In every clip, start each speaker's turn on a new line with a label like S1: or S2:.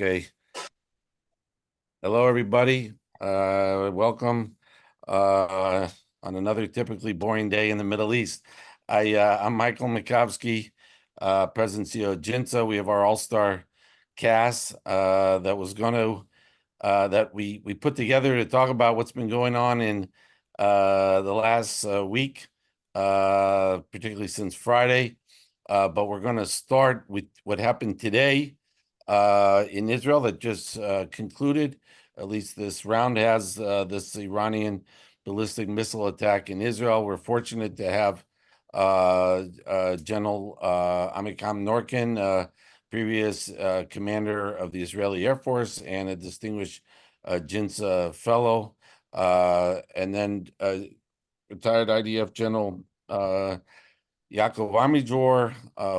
S1: Okay. Hello, everybody. Welcome on another typically boring day in the Middle East. I'm Michael Makovsky, President and CEO of JINSA. We have our all-star cast that was going to that we put together to talk about what's been going on in the last week, particularly since Friday. But we're going to start with what happened today in Israel that just concluded. At least this round has this Iranian ballistic missile attack in Israel. We're fortunate to have General Amikam Norkin, previous commander of the Israeli Air Force and a distinguished JINSA fellow, and then retired IDF General Yaakov Amidror,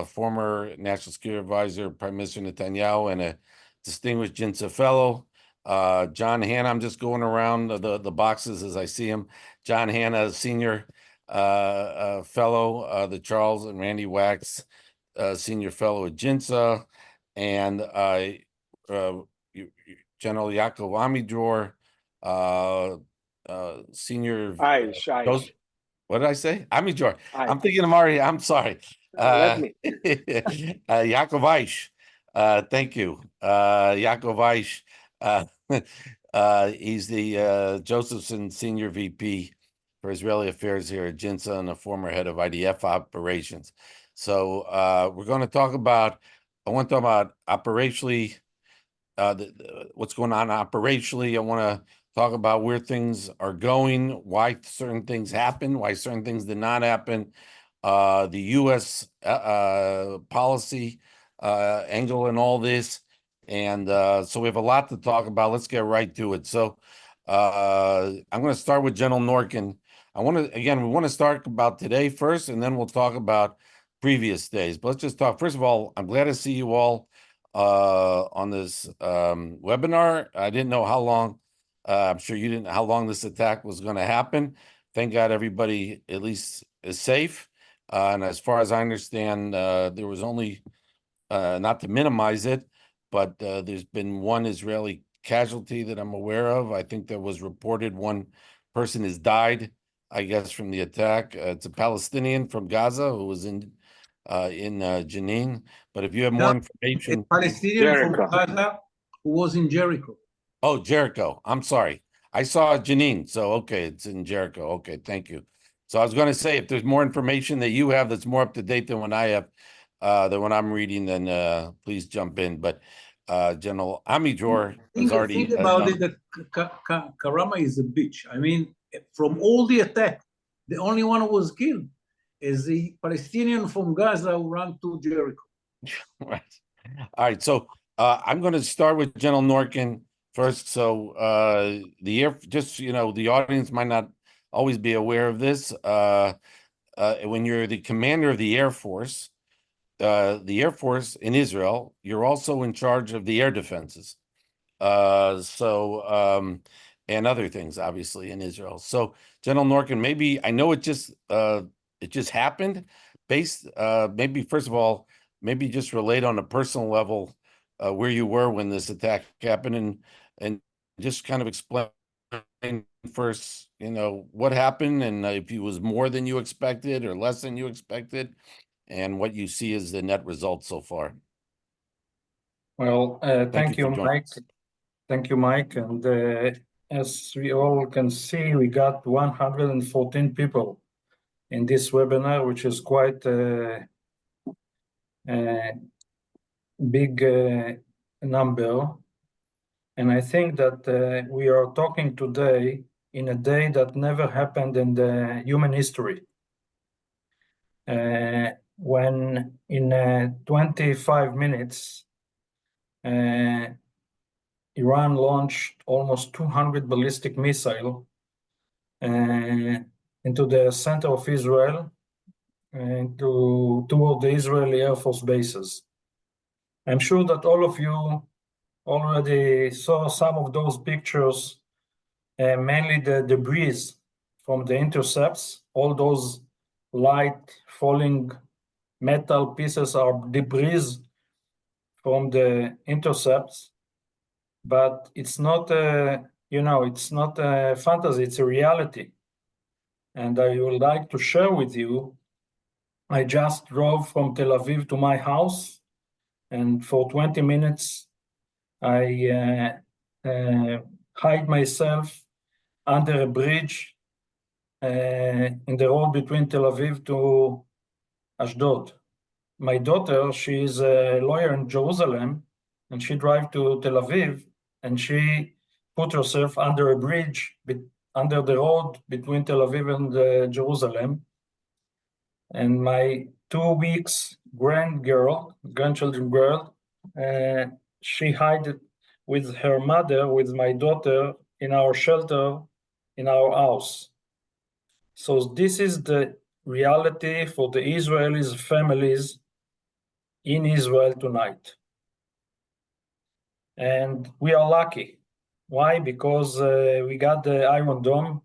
S1: former National Security Advisor, Prime Minister Netanyahu, and a distinguished JINSA fellow. John Hanna, I'm just going around the boxes as I see him. John Hanna, senior fellow, the Charles and Randi Wax, senior fellow at JINSA, and General Yaakov Amidror, senior.
S2: Ayish.
S1: What did I say? Amidror.
S2: Ayish.
S1: I'm thinking of Mari. I'm sorry.
S2: Let me.
S1: Yaakov Ayish. Thank you. Yaakov Ayish. He's the Josephson Senior VP for Israeli Affairs here at JINSA and a former head of IDF operations. So we're going to talk about, I want to talk about operationally, what's going on operationally. I want to talk about where things are going, why certain things happen, why certain things did not happen, the U.S. Policy angle in all this. And so we have a lot to talk about. Let's get right to it. So I'm going to start with General Norkin. we want to start about today first, and then we'll talk about previous days. But let's just talk. First of all, I'm glad to see you all on this webinar. I didn't know how long. I'm sure you didn't know how long this attack was going to happen. Thank God everybody at least is safe. And as far as I understand, there was only, not to minimize it, but there's been one Israeli casualty that I'm aware of. I think there was reported one person has died, I guess, from the attack. It's a Palestinian from Gaza who was in Jenin. But if you have more information.
S3: A Palestinian from Gaza who was in Jericho.
S1: Oh, Jericho. I'm sorry. I saw Jenin. So, okay, it's in Jericho. Okay, thank you. So I was going to say, if there's more information that you have that's more up to date than what I have, than what I'm reading, then please jump in. But General Amidror is already.
S3: Think about it, that Karama is a bitch. I mean, from all the attack, the only one who was killed is the Palestinian from Gaza who ran to Jericho.
S1: Right. All right. So I'm going to start with General Norkin first. So the audience might not always be aware of this. When you're the commander of the Air Force in Israel, you're also in charge of the air defenses. And other things, obviously, in Israel. So, General Norkin, maybe I know it just happened. Maybe first of all, maybe just relate on a personal level where you were when this attack happened, and just kind of explain first, what happened, and if it was more than you expected or less than you expected, and what you see as the net result so far.
S4: Well, thank you, Mike. Thank you, Mike. And as we all can see, we got 114 people in this webinar, which is quite a big number. And I think that we are talking today in a day that never happened in the human history. When in 25 minutes, Iran launched almost 200 ballistic missiles into the center of Israel and toward the Israeli Air Force bases. I'm sure that all of you already saw some of those pictures, mainly the debris from the intercepts. All those light falling metal pieces are debris from the intercepts. but it's not it's not a fantasy, it's a reality. And I would like to share with you, I just drove from Tel Aviv to my house, and for 20 minutes, I hide myself under a bridge in the road between Tel Aviv to Ashdod. My daughter, she is a lawyer in Jerusalem, and she drive to Tel Aviv, and she put herself under a bridge under the road between Tel Aviv and Jerusalem. And my 2 weeks grandchildren girl, she hid with her mother, with my daughter, in our shelter, in our house. So this is the reality for the Israelis families in Israel tonight. And we are lucky. Why? Because we got the Iron Dome,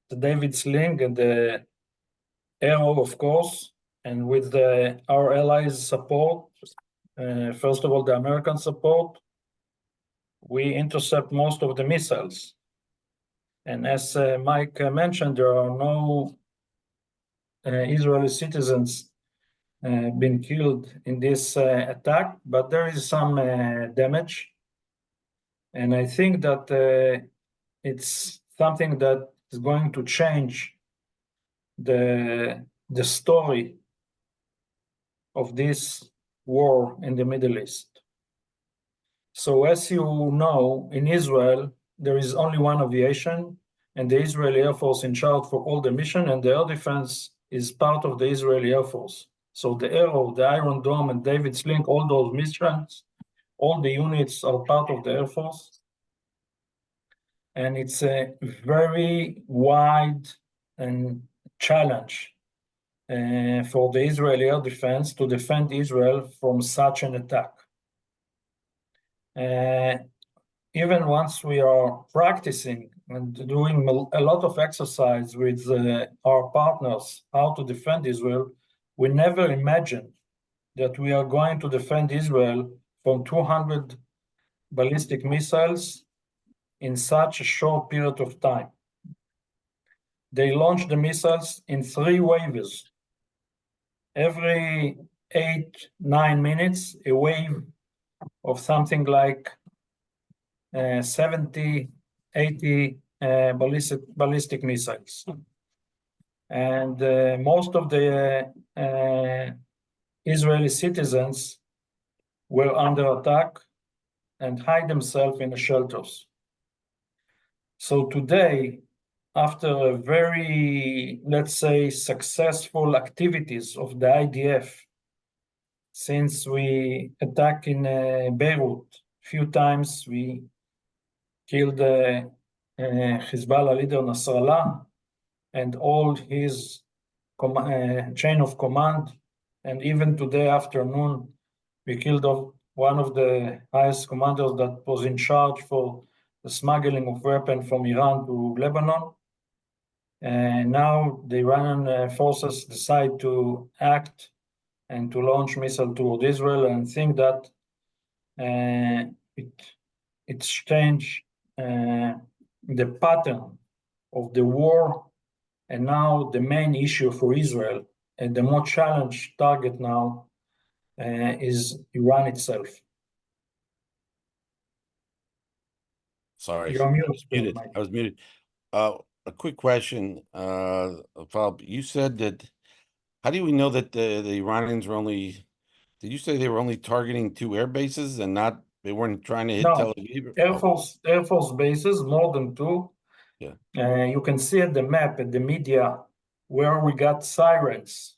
S4: the David Sling, and the Arrow, of course, and with our allies' support, first of all, the American support, we intercept most of the missiles. And as Mike mentioned, there are no Israeli citizens been killed in this attack, but there is some damage. And I think that it's something that is going to change the story of this war in the Middle East. So as you know, in Israel, there is only one aviation, and the Israeli Air Force in charge for all the mission, and the air defense is part of the Israeli Air Force. So the Arrow, the Iron Dome, and David Sling, all those missions, all the units are part of the Air Force. And it's a very wide and challenge for the Israeli air defense to defend Israel from such an attack. Even once we are practicing and doing a lot of exercise with our partners how to defend Israel, we never imagined that we are going to defend Israel from 200 ballistic missiles in such a short period of time. They launched the missiles in 3 waves. Every 8-9 minutes, a wave of something like 70-80 ballistic missiles. And most of the Israeli citizens were under attack and hide themselves in the shelters. So today, after a very, let's say, successful activities of the IDF, since we attacked in Beirut a few times, we killed Hezbollah leader Nasrallah and all his chain of command. And even today afternoon, we killed one of the highest commanders that was in charge for the smuggling of weapons from Iran to Lebanon. And now the Iranian forces decide to act and to launch missiles toward Israel, and think that it's changed the pattern of the war. And now the main issue for Israel and the more challenged target now is Iran itself.
S1: Sorry,
S4: You're muted.
S1: I was muted. A quick question, follow-up. You said that, how do we know that the Iranians were only, did you say they were only targeting 2 air bases and they weren't trying to hit Tel Aviv?
S4: Air Force bases, more than 2.
S1: Yeah.
S4: You can see at the map, at the media, where we got sirens.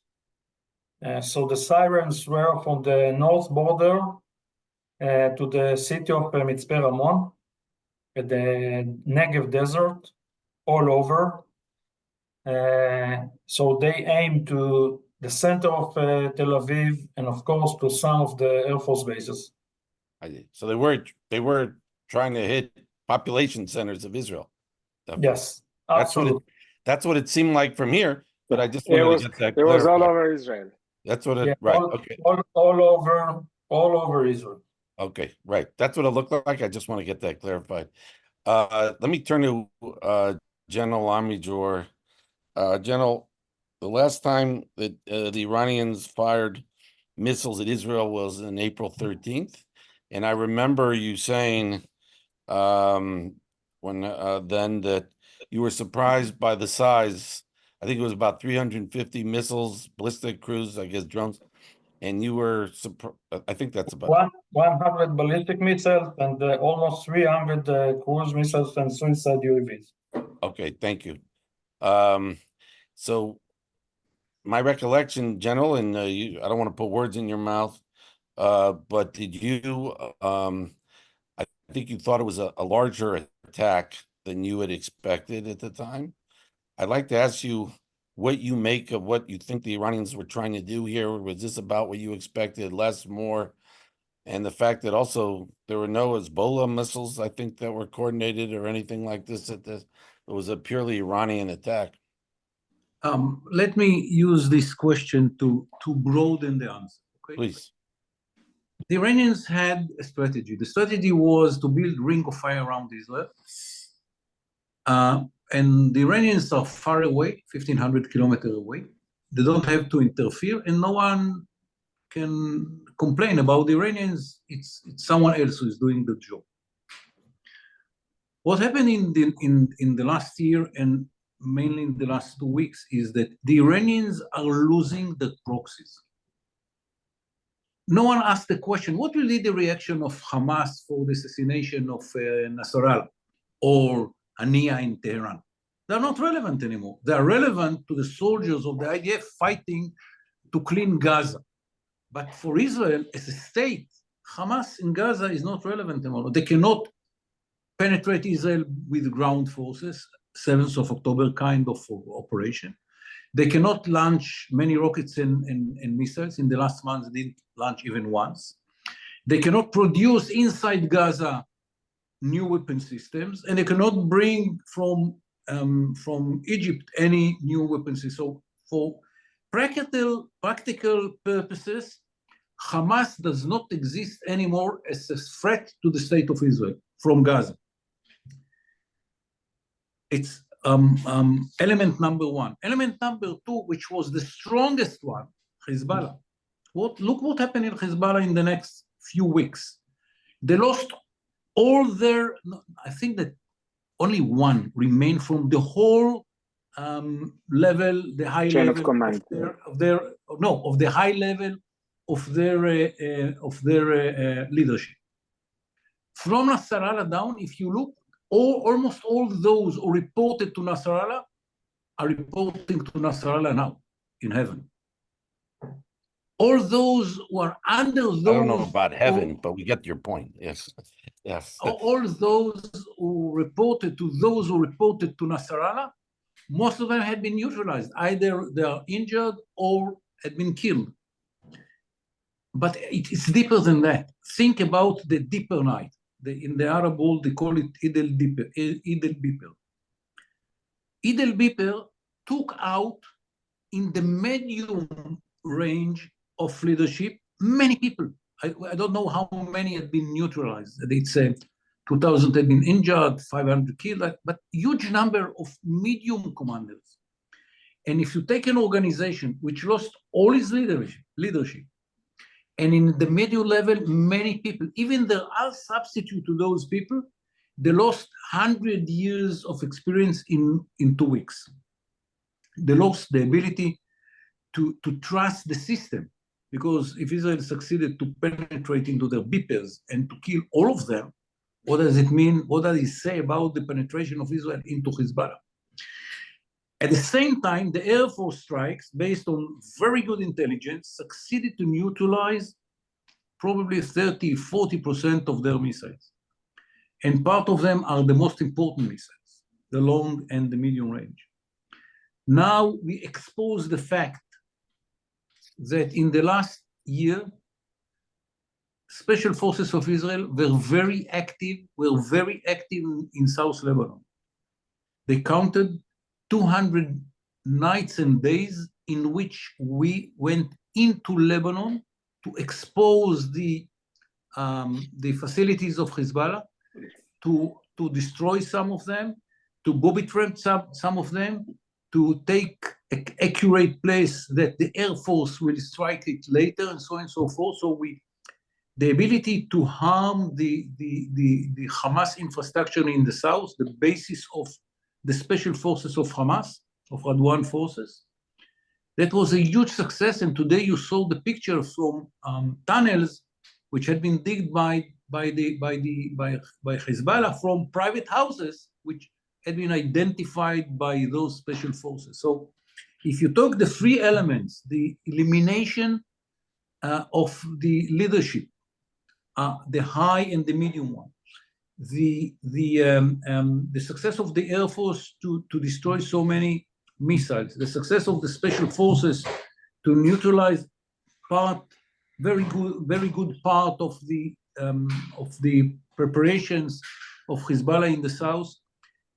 S4: So the sirens were from the north border to the city of Mitzpe Ramon, at the Negev desert, all over. So they aim to the center of Tel Aviv, and of course to some of the Air Force bases.
S1: So they were trying to hit population centers of Israel.
S4: Yes, absolutely.
S1: That's what it seemed like from here, but I just wanted to get that
S2: clarified. It was all over Israel.
S1: That's what it,
S4: yeah,
S1: right,
S4: all,
S1: okay.
S4: All over Israel.
S1: Okay, right. That's what it looked like. I just want to get that clarified. Let me turn to General Amidror. General, the last time that the Iranians fired missiles at Israel was on April 13th. And I remember you saying when then that you were surprised by the size. I think it was about 350 missiles, ballistic cruise, I guess drones. And you were surprised. I think that's about
S4: 100 ballistic missiles and almost 300 cruise missiles and suicide UAVs.
S1: Okay, thank you. So my recollection, General, and I don't want to put words in your mouth, but did you, I think you thought it was a larger attack than you had expected at the time. I'd like to ask you what you make of what you think the Iranians were trying to do here. Was this about what you expected, less, more? And the fact that also there were no Hezbollah missiles, I think, that were coordinated or anything like this, it was a purely Iranian attack.
S3: Let me use this question to broaden the answer. Okay?
S1: Please.
S3: The Iranians had a strategy. The strategy was to build ring of fire around Israel. And the Iranians are far away, 1,500 kilometers away. They don't have to interfere, and no one can complain about the Iranians. It's someone else who is doing the job. What happened in the last year, and mainly in the last 2 weeks, is that the Iranians are losing the proxies. No one asked the question, what will be the reaction of Hamas for the assassination of Nasrallah or Ania in Tehran? They're not relevant anymore. They're relevant to the soldiers of the IDF fighting to clean Gaza. But for Israel as a state, Hamas in Gaza is not relevant anymore. They cannot penetrate Israel with ground forces, 7th of October kind of operation. They cannot launch many rockets and missiles. In the last months, they didn't launch even once. They cannot produce inside Gaza new weapon systems, and they cannot bring from Egypt any new weapon systems. So for practical purposes, Hamas does not exist anymore as a threat to the state of Israel from Gaza. It's element number one. Element number two, which was the strongest one, Hezbollah. Look what happened in Hezbollah in the next few weeks. They lost all their, I think that only one remained from the whole level, the high
S2: chain
S3: level
S2: of command
S3: of the high level of their leadership. From Nasrallah down, if you look, almost all those who reported to Nasrallah are reporting to Nasrallah now in heaven. All those who are under those...
S1: I don't know about heaven, but we get your point. Yes. Yes.
S3: All those who reported to Nasrallah, most of them had been neutralized. Either they are injured or had been killed. But it's deeper than that. Think about the deeper night. In the Arab world, they call it Eid al-Bipr. Eid al-Bipr took out, in the medium range of leadership, many people. I don't know how many had been neutralized. It's 2,000 had been injured, 500 killed, but huge number of medium commanders. And if you take an organization which lost all its leadership, and in the middle level, many people, even there are substitute to those people, they lost 100 years of experience in 2 weeks. They lost the ability to trust the system, because if Israel succeeded to penetrate into their beepers and to kill all of them, what does it mean? What does it say about the penetration of Israel into Hezbollah? At the same time, the Air Force strikes, based on very good intelligence, succeeded to neutralize probably 30, 40% of their missiles. And part of them are the most important missiles, the long and the medium range. Now we expose the fact that in the last year, Special Forces of Israel were very active in South Lebanon. They counted 200 nights and days in which we went into Lebanon to expose the the facilities of Hezbollah, to destroy some of them, to booby trap some of them, to take an accurate place that the Air Force will strike it later, and so on and so forth. So the ability to harm the Hamas infrastructure in the south, the basis of the special forces of Hamas, of Radwan forces, that was a huge success. And today you saw the picture from tunnels which had been digged by Hezbollah from private houses, which had been identified by those special forces. So if you talk the three elements, the elimination of the leadership, the high and the medium one, the success of the Air Force to destroy so many missiles, the success of the special forces to neutralize very good part of the preparations of Hezbollah in the south,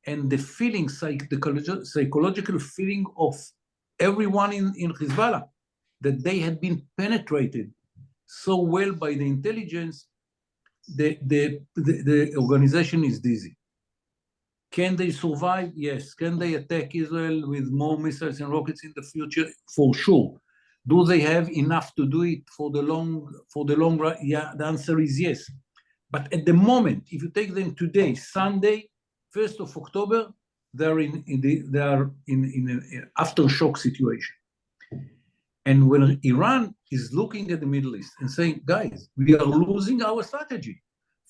S3: and the feeling, psychological feeling of everyone in Hezbollah, that they had been penetrated so well by the intelligence, the organization is dizzy. Can they survive? Yes. Can they attack Israel with more missiles and rockets in the future? For sure. Do they have enough to do it for the long run? Yeah, the answer is yes. But at the moment, if you take them today, Sunday, 1st of October, they are in an aftershock situation. And when Iran is looking at the Middle East and saying, guys, we are losing our strategy.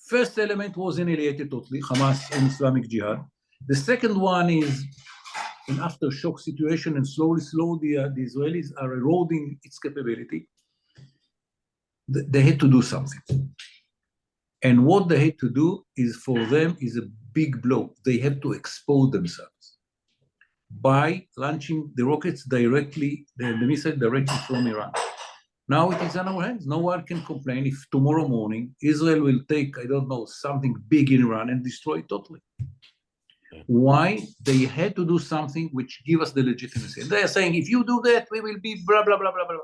S3: First element was annihilated totally, Hamas and Islamic Jihad. The second one is an aftershock situation, and slowly, the Israelis are eroding its capability. They had to do something. And what they had to do is, for them, is a big blow. They have to expose themselves by launching the rockets directly, the missile directly from Iran. Now it is in our hands. No one can complain if tomorrow morning Israel will take, I don't know, something big in Iran and destroy it totally. Why? They had to do something which give us the legitimacy. And they are saying, if you do that, we will be blah, blah, blah, blah, blah.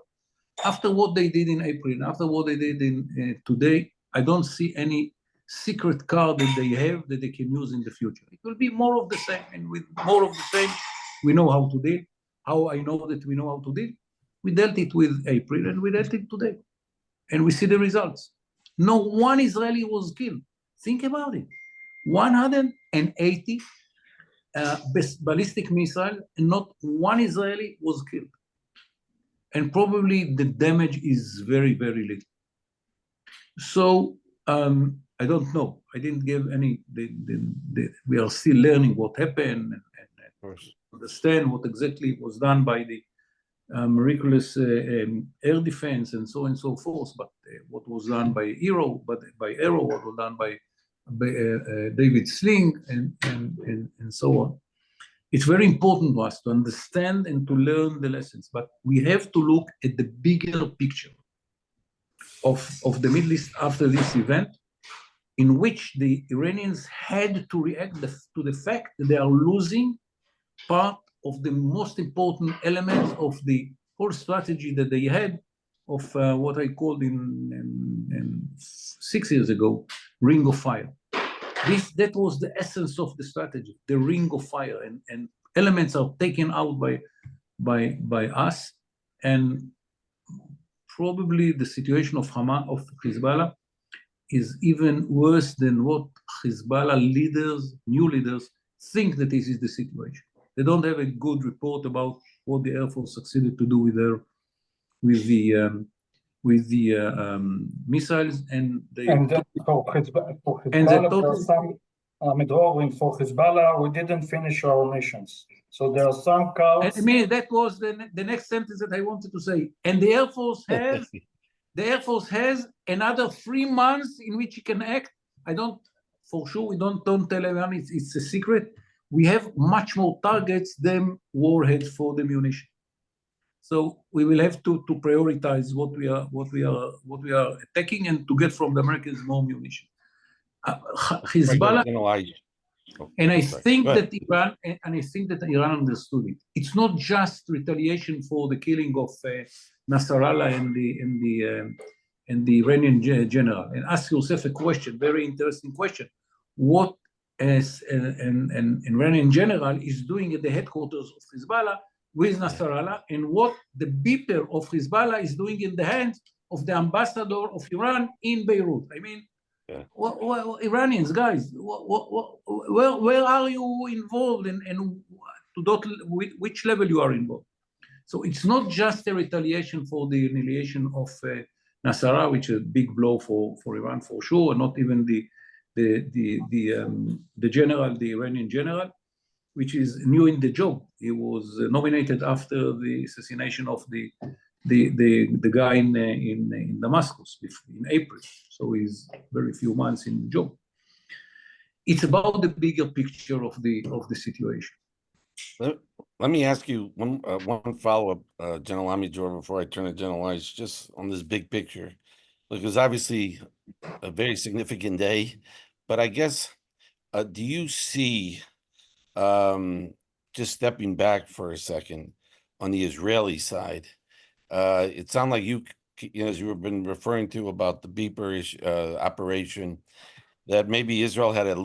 S3: After what they did in April, after what they did in today, I don't see any secret card that they have that they can use in the future. It will be more of the same. And with more of the same, we know how to deal. How I know that we know how to deal? We dealt it with April and we dealt it today. And we see the results. No one Israeli was killed. Think about it. 180 ballistic missile, and not one Israeli was killed. And probably the damage is very, very little. So I don't know. I didn't give any. We are still learning what happened and understand what exactly was done by the miraculous air defense and so on and so forth. But what was done by Arrow, what was done by David Sling, and so on. It's very important to us to understand and to learn the lessons, but we have to look at the bigger picture of the Middle East after this event, in which the Iranians had to react to the fact that they are losing part of the most important elements of the whole strategy that they had of what I called in 6 years ago, Ring of Fire. That was the essence of the strategy, the Ring of Fire, and elements are taken out by us, and probably the situation of Hamas, of Hezbollah, is even worse than what Hezbollah leaders, new leaders, think that this is the situation. They don't have a good report about what the Air Force succeeded to do with the missiles, and they.
S4: And for Hezbollah, there are some Amidror, for Hezbollah, we didn't finish our missions. So there are some cards.
S3: I mean, that was the next sentence that I wanted to say. And the Air Force has another 3 months in which it can act. For sure, we don't tell everyone, it's a secret. We have much more targets than warheads for the munition. So we will have to prioritize what we are attacking, and to get from the Americans more munition. Hezbollah, and I think that Iran understood it. It's not just retaliation for the killing of Nasrallah and the Iranian general, and ask yourself a question, very interesting question. What as an Iranian general is doing at the headquarters of Hezbollah with Nasrallah, and what the beeper of Hezbollah is doing in the hands of the ambassador of Iran in Beirut. I mean, Iranians, guys, where are you involved, and which level you are involved? So it's not just a retaliation for the annihilation of Nasrallah, which is a big blow for Iran for sure, not even the general, the Iranian general, which is new in the job. He was nominated after the assassination of the guy in Damascus in April. So he's very few months in the job. It's about the bigger picture of the situation.
S1: Let me ask you one follow-up, General Amidror, before I turn to General Ayish, just on this big picture, because obviously a very significant day. But I guess, do you see, just stepping back for a second, on the Israeli side, it sounded like you know, as you've been referring to about the beeper operation, that maybe Israel had a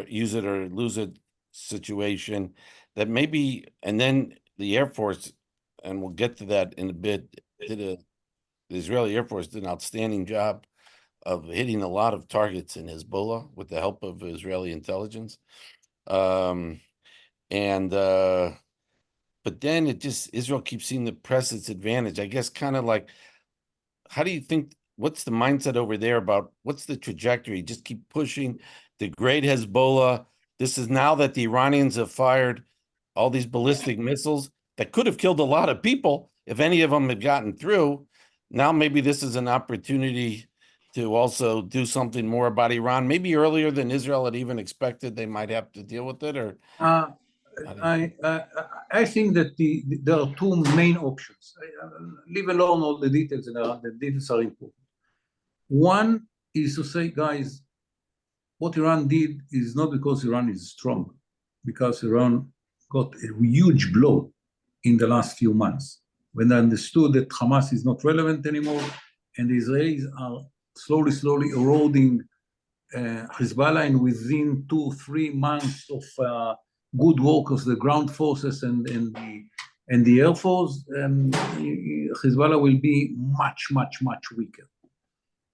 S1: use it or lose it situation, that maybe, and then the Air Force, and we'll get to that in a bit, the Israeli Air Force did an outstanding job of hitting a lot of targets in Hezbollah with the help of Israeli intelligence. But then Israel keeps seeing the press its advantage. I guess kind of like, how do you think, what's the mindset over there about what's the trajectory? Just keep pushing, degrade Hezbollah. This is now that the Iranians have fired all these ballistic missiles that could have killed a lot of people if any of them had gotten through. Now maybe this is an opportunity to also do something more about Iran, maybe earlier than Israel had even expected. They might have to deal with it, or
S3: I think that there are two main options. Leave alone all the details, and the details are important. One is to say, guys, what Iran did is not because Iran is strong, because Iran got a huge blow in the last few months when they understood that Hamas is not relevant anymore, and the Israelis are slowly eroding Hezbollah, and within 2-3 months of good work of the ground forces and the Air Force, Hezbollah will be much weaker.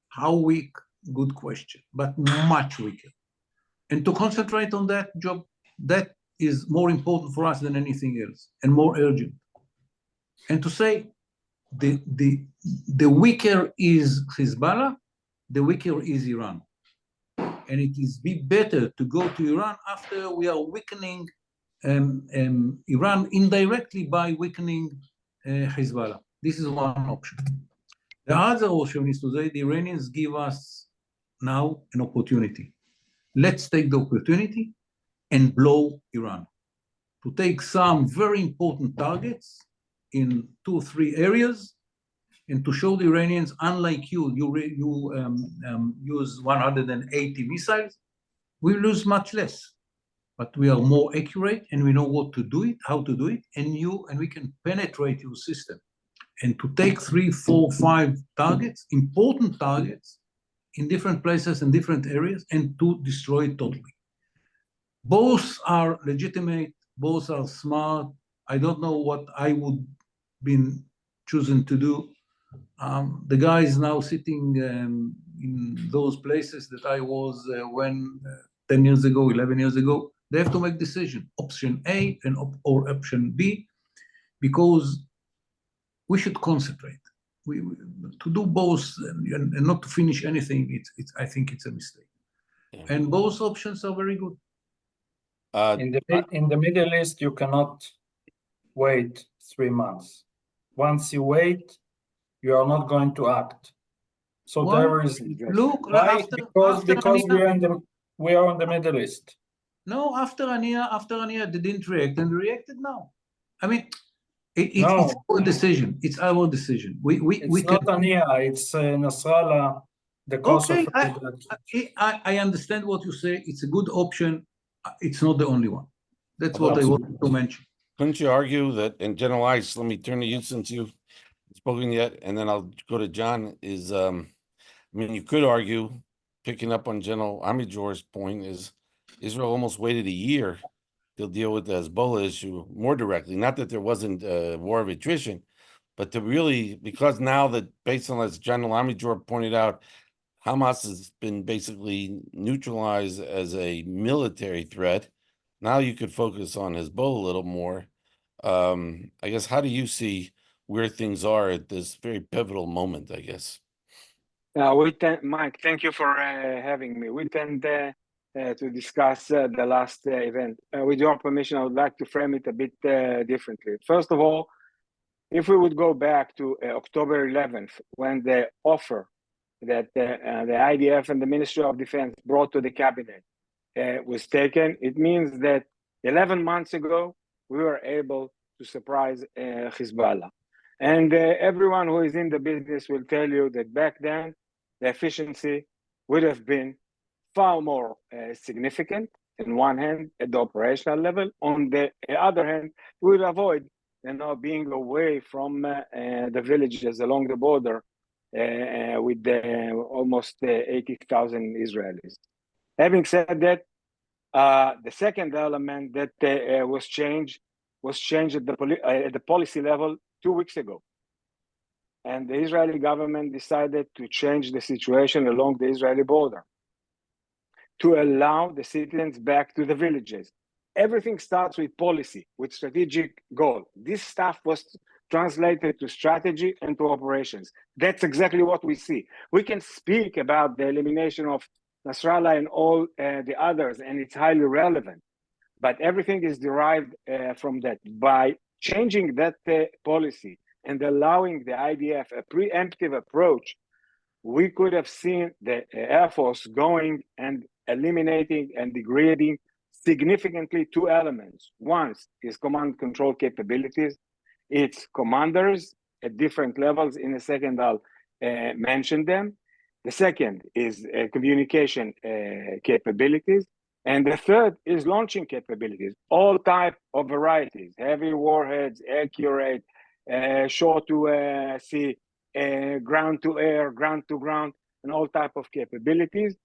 S3: How weak? Good question, but much weaker. And to concentrate on that job, that is more important for us than anything else, and more urgent. And to say the weaker is Hezbollah, the weaker is Iran. And it is better to go to Iran after we are weakening Iran indirectly by weakening Hezbollah. This is one option. The other option is to say the Iranians give us now an opportunity. Let's take the opportunity and blow Iran. To take some very important targets in 2-3 areas, and to show the Iranians, unlike you use 180 missiles, we lose much less, but we are more accurate, and we know what to do it, how to do it, and we can penetrate your system, and to take 3, 4, 5 targets, important targets, in different places and different areas, and to destroy it totally. Both are legitimate, both are smart. I don't know what I would been chosen to do. The guy is now sitting in those places that I was when 10 years ago, 11 years ago. They have to make decision, option A or option B, because we should concentrate. To do both and not to finish anything, I think it's a mistake. Yeah. And both options are very good.
S4: In the Middle East, you cannot wait 3 months. Once you wait, you are not going to act. So well, there is
S3: look.
S4: Why? Because we are in the Middle East.
S3: No, after Ania, they didn't react, and reacted now. I mean, it's our decision. It's our decision.
S4: It's not Ania. It's Nasrallah. The cause of
S3: I understand what you say. It's a good option. It's not the only one. That's what I wanted to mention.
S1: Couldn't you argue that, in General Ayish, let me turn to you, since you've spoken yet, and then I'll go to John, is I mean, you could argue, picking up on General Amidror's point, is Israel almost waited a year to deal with the Hezbollah issue more directly. Not that there wasn't a war of attrition, but to really, because now that, based on, as General Amidror pointed out, Hamas has been basically neutralized as a military threat. Now you could focus on Hezbollah a little more. I guess, how do you see where things are at this very pivotal moment, I guess?
S2: Mike, thank you for having me. We tend to discuss the last event. With your permission, I would like to frame it a bit differently. First of all, if we would go back to October 11th, when the offer that the IDF and the Ministry of Defense brought to the cabinet was taken, it means that 11 months ago, we were able to surprise Hezbollah. And everyone who is in the business will tell you that back then, the efficiency would have been far more significant, on one hand, at the operational level. On the other hand, we would avoid being away from the villages along the border with almost 80,000 Israelis. Having said that, the second element that was changed at the policy level 2 weeks ago. And the Israeli government decided to change the situation along the Israeli border to allow the citizens back to the villages. Everything starts with policy, with strategic goal. This stuff was translated to strategy and to operations. That's exactly what we see. We can speak about the elimination of Nasrallah and all the others, and it's highly relevant. But everything is derived from that. By changing that policy and allowing the IDF a preemptive approach, we could have seen the Air Force going and eliminating and degrading significantly two elements. One is command control capabilities. It's commanders at different levels. In a second, I'll mention them. The second is communication capabilities. And the third is launching capabilities, all type of varieties, heavy warheads, accurate, shore to sea, ground to air, ground to ground, and all type of capabilities.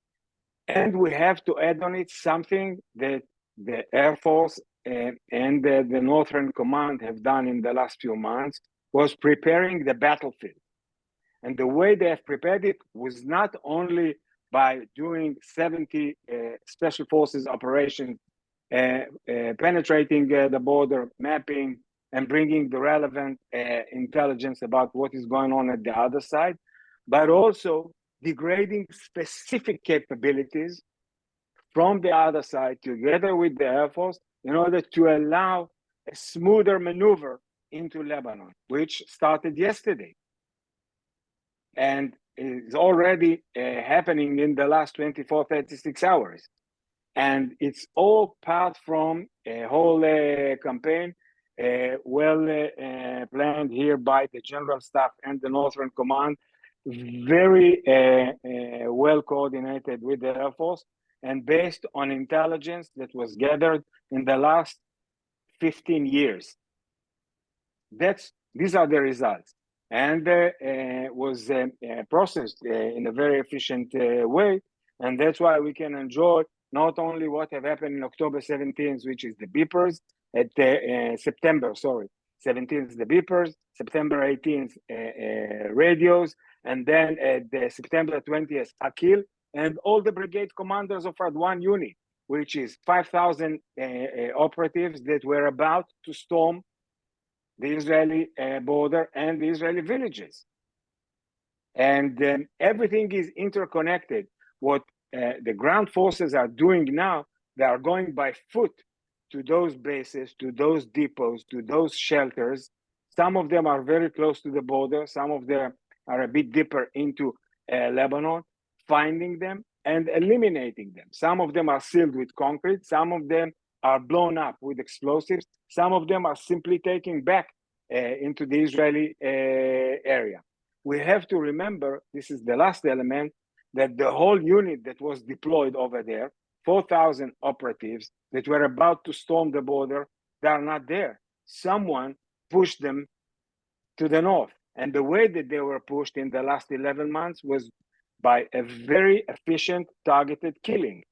S2: And we have to add on it something that the Air Force and the Northern Command have done in the last few months, was preparing the battlefield. And the way they have prepared it was not only by doing 70 special forces operations, penetrating the border, mapping, and bringing the relevant intelligence about what is going on at the other side, but also degrading specific capabilities from the other side together with the Air Force in order to allow a smoother maneuver into Lebanon, which started yesterday. And is already happening in the last 24, 36 hours. And it's all part from a whole campaign planned here by the General Staff and the Northern Command, very well coordinated with the Air Force, and based on intelligence that was gathered in the last 15 years. These are the results. And was processed in a very efficient way. And that's why we can enjoy not only what have happened in October 17th, which is the beepers, at September 17th, the beepers, September 18th, radios, and then the September 20th, Akil, and all the brigade commanders of our one unit, which is 5,000 operatives that were about to storm the Israeli border and the Israeli villages. And everything is interconnected. What the ground forces are doing now, they are going by foot to those bases, to those depots, to those shelters. Some of them are very close to the border. Some of them are a bit deeper into Lebanon, finding them and eliminating them. Some of them are sealed with concrete. Some of them are blown up with explosives. Some of them are simply taken back into the Israeli area. We have to remember, this is the last element, that the whole unit that was deployed over there, 4,000 operatives that were about to storm the border, they are not there. Someone pushed them to the north. And the way that they were pushed in the last 11 months was by a very efficient, targeted killing.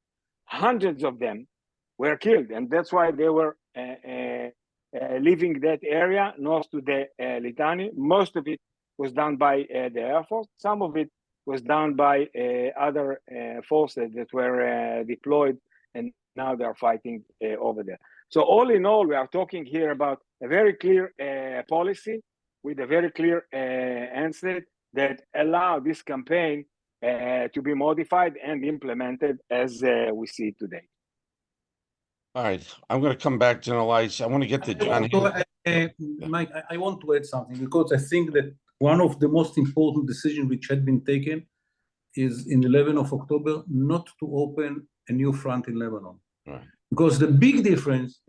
S2: Hundreds of them were killed, and that's why they were leaving that area north to the Litani. Most of it was done by the Air Force. Some of it was done by other forces that were deployed, and now they are fighting over there. So all in all, we are talking here about a very clear policy with a very clear answer that allow this campaign to be modified and implemented as we see it today.
S1: All right, I'm going to come back, General Ayish. I want to get to John.
S3: Mike, I want to add something, because I think that one of the most important decisions which had been taken is in the 11th of October not to open a new front in Lebanon.
S1: Right.
S3: Because the big difference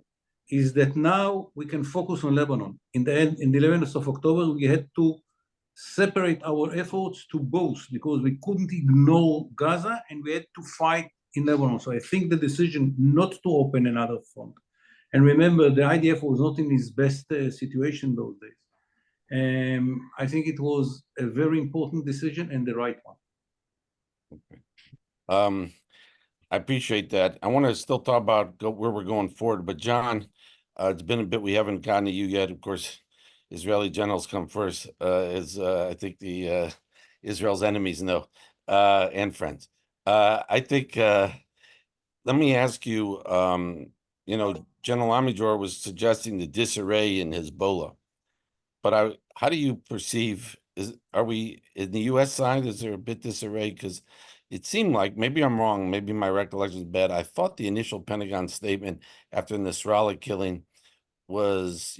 S3: is that now we can focus on Lebanon. In the 11th of October, we had to separate our efforts to both, because we couldn't ignore Gaza and we had to fight in Lebanon. So I think the decision not to open another front, and remember, the IDF was not in its best situation those days. I think it was a very important decision and the right one.
S1: Okay. I appreciate that. I want to still talk about where we're going forward, but John, it's been a bit. We haven't gotten to you yet. Of course, Israeli generals come first, as I think the Israel's enemies know, and friends. I think. Let me ask you. General Amidror was suggesting the disarray in Hezbollah, but how do you perceive? Are we in the U.S. side? Is there a bit disarray? Because it seemed like, maybe I'm wrong, maybe my recollection is bad. I thought the initial Pentagon statement after the Nasrallah killing was,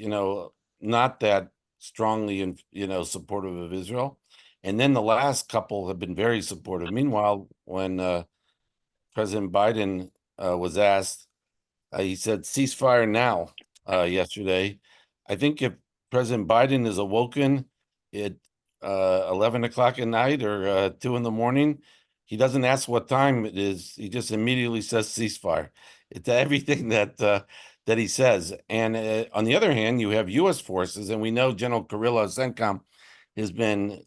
S1: not that strongly, supportive of Israel. And then the last couple have been very supportive. Meanwhile, when President Biden was asked, he said ceasefire now yesterday. I think if President Biden is awoken at 11 o'clock at night or 2 in the morning, he doesn't ask what time it is. He just immediately says ceasefire. It's everything that he says. And on the other hand, you have U.S. forces, and we know General Kirilla CENTCOM has been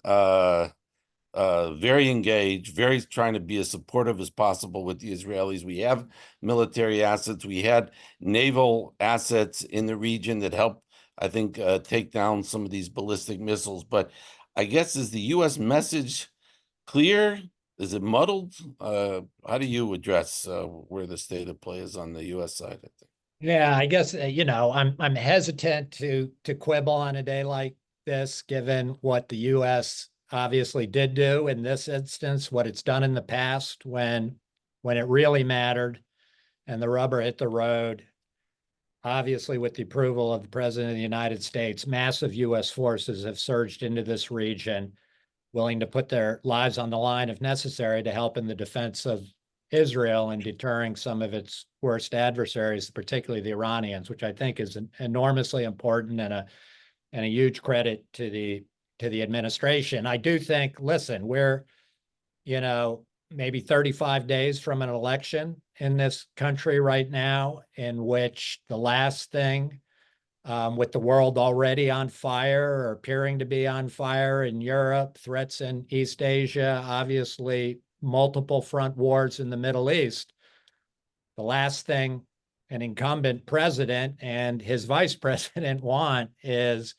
S1: very engaged, very trying to be as supportive as possible with the Israelis. We have military assets. We had naval assets in the region that help, I think, take down some of these ballistic missiles. But I guess, is the U.S. message clear? Is it muddled? How do you address where the state of play is on the U.S. side, I think?
S5: Yeah, I guess, I'm hesitant to quibble on a day like this, given what the U.S. obviously did do in this instance, what it's done in the past when it really mattered and the rubber hit the road. Obviously, with the approval of the President of the United States, massive U.S. forces have surged into this region, willing to put their lives on the line if necessary to help in the defense of Israel and deterring some of its worst adversaries, particularly the Iranians, which I think is enormously important and a huge credit to the administration. I do think, listen, we're, maybe 35 days from an election in this country right now, in which the last thing, with the world already on fire or appearing to be on fire in Europe, threats in East Asia, obviously multiple front wars in the Middle East, the last thing an incumbent president and his vice president want is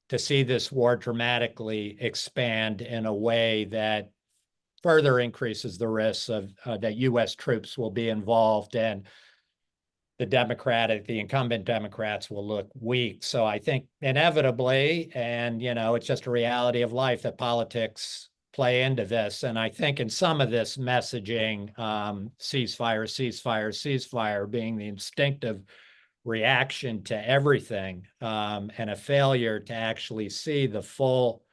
S5: to see this war dramatically expand in a way that further increases the risks of that U.S. troops will be involved, and the incumbent Democrats will look weak. So I think inevitably, and it's just a reality of life, that politics play into this. And I think in some of this messaging, ceasefire, ceasefire, ceasefire being the instinctive reaction to everything, and a failure to actually see the full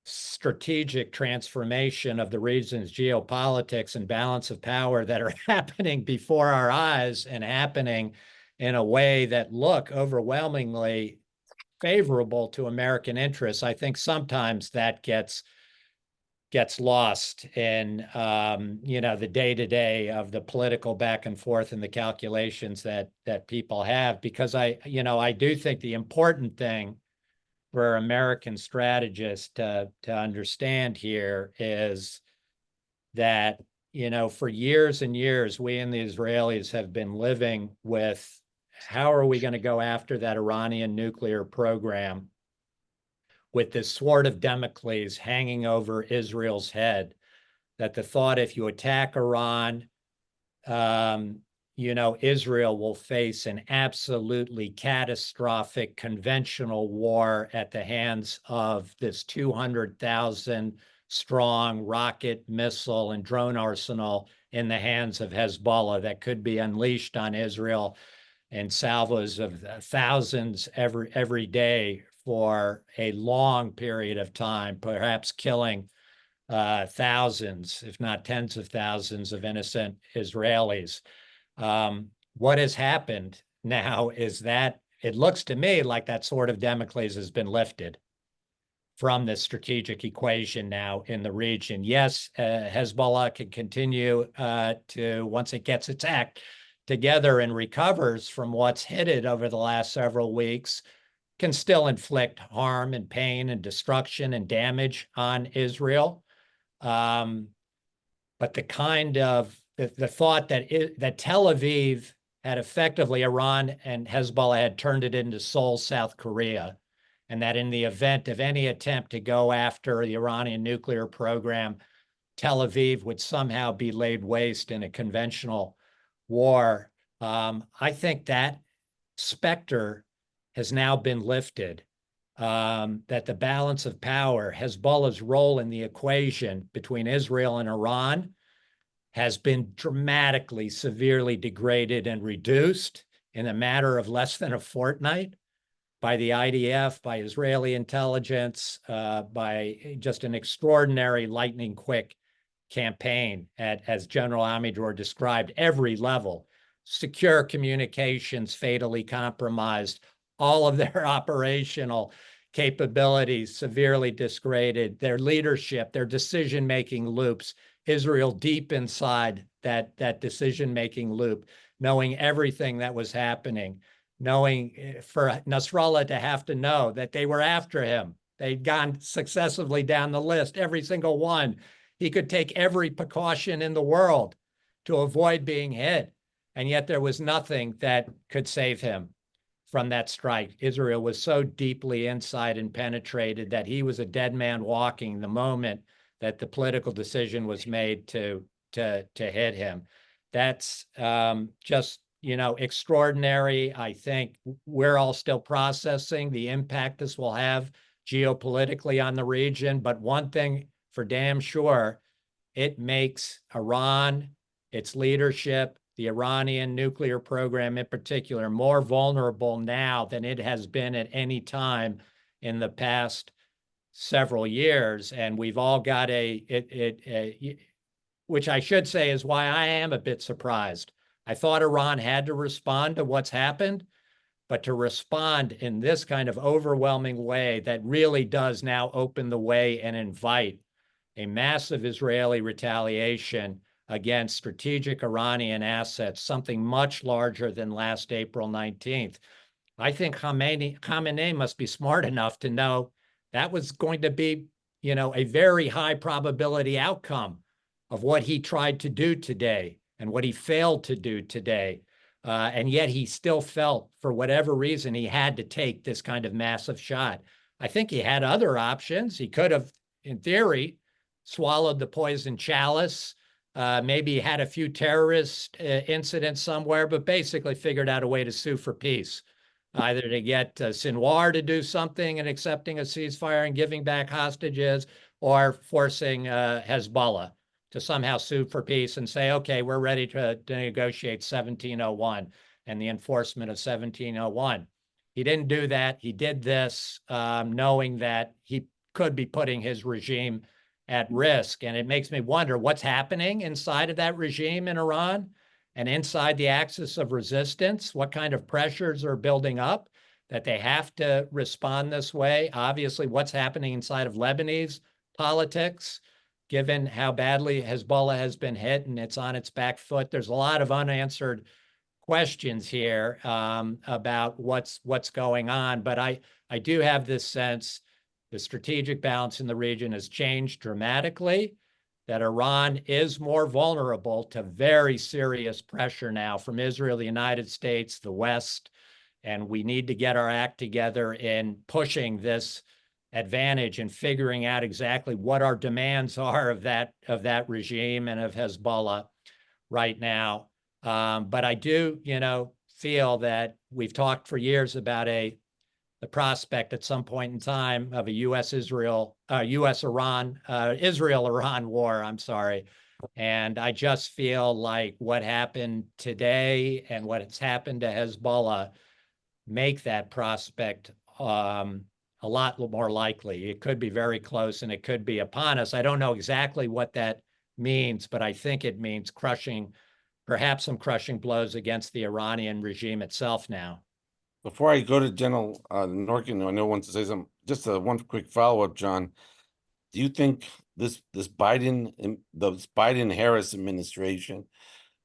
S5: strategic transformation of the region's geopolitics and balance of power that are happening before our eyes, and happening in a way that look overwhelmingly favorable to American interests. I think sometimes that gets lost in the day-to-day of the political back and forth and the calculations that people have, because I do think the important thing for American strategists to understand here is that, you know, for years and years, we and the Israelis have been living with how are we going to go after that Iranian nuclear program with this sword of Damocles hanging over Israel's head, that the thought if you attack Iran, you know, Israel will face an absolutely catastrophic conventional war at the hands of this 200,000 strong rocket, missile, and drone arsenal in the hands of Hezbollah that could be unleashed on Israel in salvos of thousands every day for a long period of time, perhaps killing thousands, if not tens of thousands of innocent Israelis. What has happened now is that it looks to me like that sword of Damocles has been lifted from the strategic equation now in the region. Yes, Hezbollah can continue to, once it gets its act together and recovers from what's hit it over the last several weeks, can still inflict harm and pain and destruction and damage on Israel. But the kind of the thought that that Tel Aviv had effectively, Iran and Hezbollah had turned it into Seoul, South Korea, and that in the event of any attempt to go after the Iranian nuclear program, Tel Aviv would somehow be laid waste in a conventional war. I think that specter has now been lifted, that the balance of power, Hezbollah's role in the equation between Israel and Iran, has been dramatically, severely degraded and reduced in a matter of less than a fortnight by the IDF, by Israeli intelligence, by just an extraordinary lightning quick campaign at, as General Amidror described, every level. Secure communications fatally compromised, all of their operational capabilities severely degraded, their leadership, their decision-making loops, Israel deep inside that decision-making loop, knowing everything that was happening, knowing for Nasrallah to have to know that they were after him. They'd gone successively down the list, every single one. He could take every precaution in the world to avoid being hit, and yet there was nothing that could save him from that strike. Israel was so deeply inside and penetrated that he was a dead man walking the moment that the political decision was made to hit him. That's just, you know, extraordinary. I think we're all still processing the impact this will have geopolitically on the region. But one thing for damn sure, it makes Iran, its leadership, the Iranian nuclear program in particular, more vulnerable now than it has been at any time in the past several years. And we've all got which I should say is why I am a bit surprised. I thought Iran had to respond to what's happened, but to respond in this kind of overwhelming way that really does now open the way and invite a massive Israeli retaliation against strategic Iranian assets, something much larger than last April 19th. I think Khamenei must be smart enough to know that was going to be, you know, a very high probability outcome of what he tried to do today and what he failed to do today. And yet he still felt, for whatever reason, he had to take this kind of massive shot. I think he had other options. He could have, in theory, swallowed the poison chalice, maybe had a few terrorist incidents somewhere, but basically figured out a way to sue for peace, either to get Sinwar to do something and accepting a ceasefire and giving back hostages, or forcing Hezbollah to somehow sue for peace and say, okay, we're ready to negotiate 1701 and the enforcement of 1701. He didn't do that. He did this knowing that he could be putting his regime at risk. And it makes me wonder what's happening inside of that regime in Iran and inside the axis of resistance. What kind of pressures are building up that they have to respond this way? Obviously, what's happening inside of Lebanese politics, given how badly Hezbollah has been hit and it's on its back foot. There's a lot of unanswered questions here about what's going on, but I do have this sense the strategic balance in the region has changed dramatically, that Iran is more vulnerable to very serious pressure now from Israel, the United States, the West, and we need to get our act together in pushing this advantage and figuring out exactly what our demands are of that regime and of Hezbollah right now. But I do, feel that we've talked for years about the prospect at some point in time of a Israel-Iran war, I'm sorry. And I just feel like what happened today and what has happened to Hezbollah make that prospect a lot more likely. It could be very close and it could be upon us. I don't know exactly what that means, but I think it means perhaps some crushing blows against the Iranian regime itself now.
S1: Before I go to General Norkin, I know wants to say something. Just one quick follow-up, John. Do you think this Biden-Harris administration,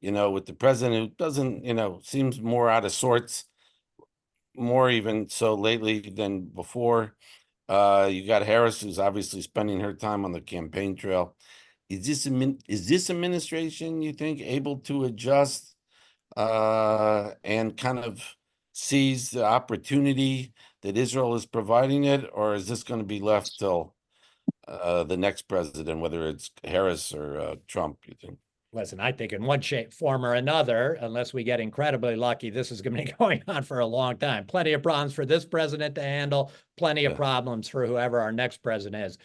S1: with the president who doesn't, seems more out of sorts, more even so lately than before? You got Harris, who's obviously spending her time on the campaign trail. Is this administration, you think, able to adjust and kind of seize the opportunity that Israel is providing it, or is this going to be left till the next president, whether it's Harris or Trump, you think?
S5: Listen, I think in one shape, form, or another, unless we get incredibly lucky, this is going to be going on for a long time. Plenty of problems for this president to handle, plenty of problems for whoever our next president is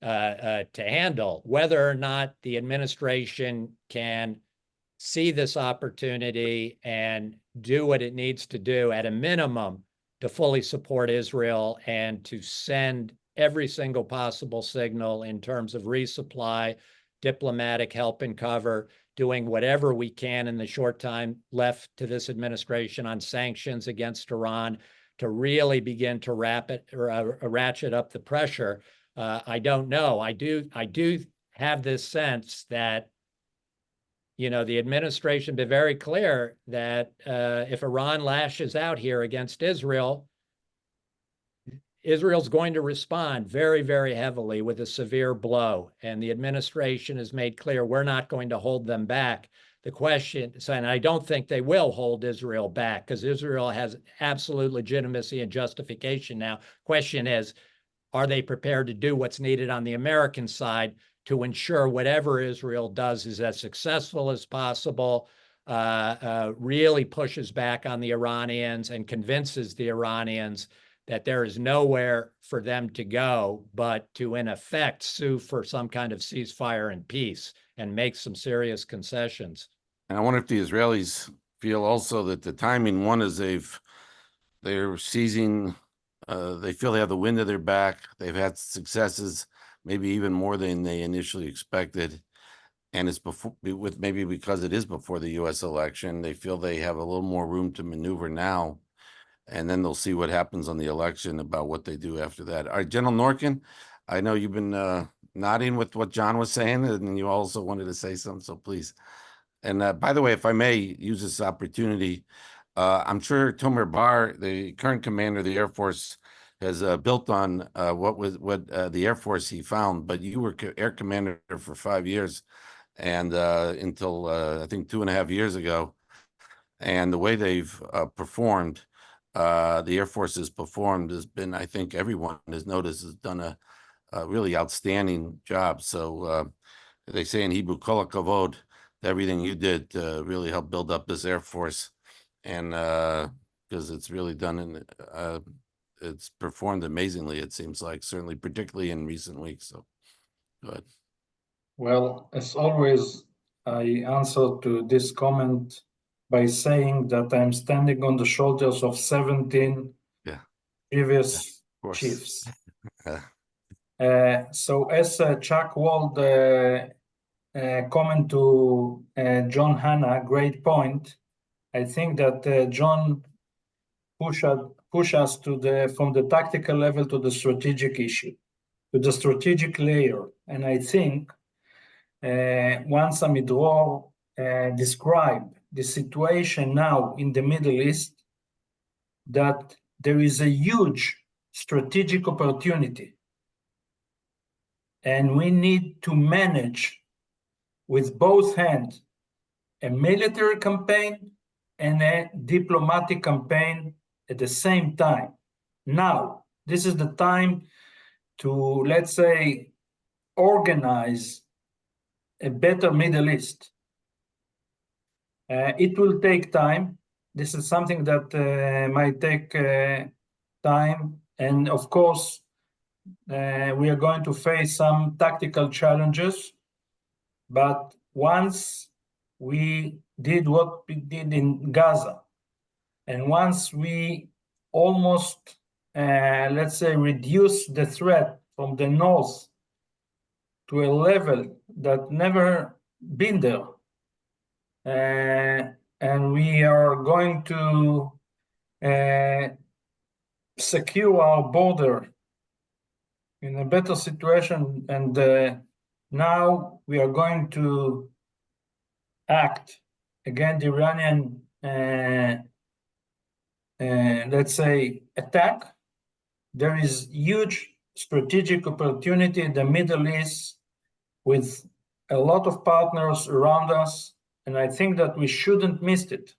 S5: to handle. Whether or not the administration can see this opportunity and do what it needs to do at a minimum to fully support Israel and to send every single possible signal in terms of resupply, diplomatic help and cover, doing whatever we can in the short time left to this administration on sanctions against Iran to really begin to ratchet up the pressure. I don't know. I do have this sense that the administration be very clear that if Iran lashes out here against Israel's going to respond very, very heavily with a severe blow. And the administration has made clear we're not going to hold them back. The question, and I don't think they will hold Israel back because Israel has absolute legitimacy and justification now. Question is, are they prepared to do what's needed on the American side to ensure whatever Israel does is as successful as possible, really pushes back on the Iranians and convinces the Iranians that there is nowhere for them to go but to, in effect, sue for some kind of ceasefire and peace and make some serious concessions.
S1: And I wonder if the Israelis feel also that the timing, one is they're seizing, they feel they have the wind at their back. They've had successes, maybe even more than they initially expected. And it's maybe because it is before the U.S. election, they feel they have a little more room to maneuver now. And then they'll see what happens on the election about what they do after that. All right, General Norkin, I know you've been nodding with what John was saying, and you also wanted to say something, so please. And by the way, if I may use this opportunity, I'm sure Tomer Bar, the current commander of the Air Force, has built on what the Air Force he found, but you were air commander for 5 years and until I think 2.5 years ago. And the way they've performed, the Air Force has performed has been, I think everyone has noticed, has done a really outstanding job. So they say in Hebrew, kol hakavod, everything you did to really help build up this Air Force. And because it's really done, it's performed amazingly, it seems like, certainly, particularly in recent weeks. So go ahead.
S4: Well, as always, I answer to this comment by saying that I'm standing on the shoulders of 17 previous chiefs. So as Chuck Wald comment to John Hanna, great point. I think that John push us from the tactical level to the strategic issue, to the strategic layer. And I think once Amidror described the situation now in the Middle East that there is a huge strategic opportunity, and we need to manage with both hands a military campaign and a diplomatic campaign at the same time. Now, this is the time to, let's say, organize a better Middle East. It will take time. This is something that might take time. And of course, we are going to face some tactical challenges. But once we did what we did in Gaza, and once we almost, let's say, reduce the threat from the north to a level that never been there, and we are going to secure our border in a better situation, and now we are going to act against the Iranian, let's say, attack. There is huge strategic opportunity in the Middle East with a lot of partners around us, and I think that we shouldn't miss it.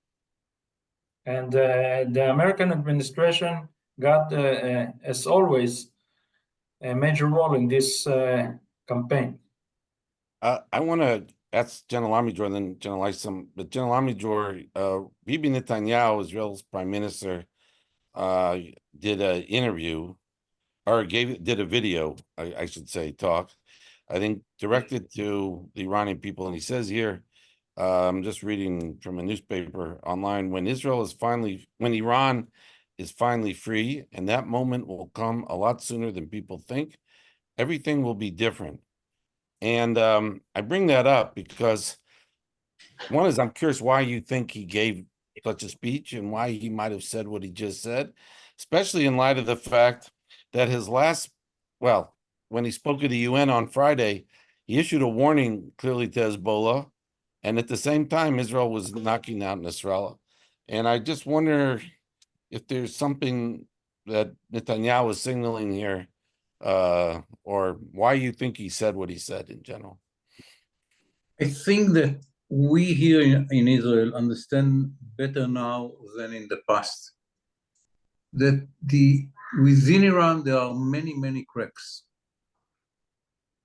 S4: And the American administration got, as always, a major role in this campaign.
S1: I want to ask General Amidror and then General Isam, but General Amidror, Bibi Netanyahu, Israel's prime minister, did an interview, or did a video, I should say, talk, I think directed to the Iranian people, and he says here, I'm just reading from a newspaper online, when Iran is finally free, and that moment will come a lot sooner than people think, everything will be different. And I bring that up because one is, I'm curious why you think he gave such a speech and why he might have said what he just said, especially in light of the fact that his when he spoke at the UN on Friday, he issued a warning clearly to Hezbollah, and at the same time, Israel was knocking out Nasrallah. And I just wonder if there's something that Netanyahu is signaling here, or why you think he said what he said in general.
S3: I think that we here in Israel understand better now than in the past that within Iran there are many, many cracks.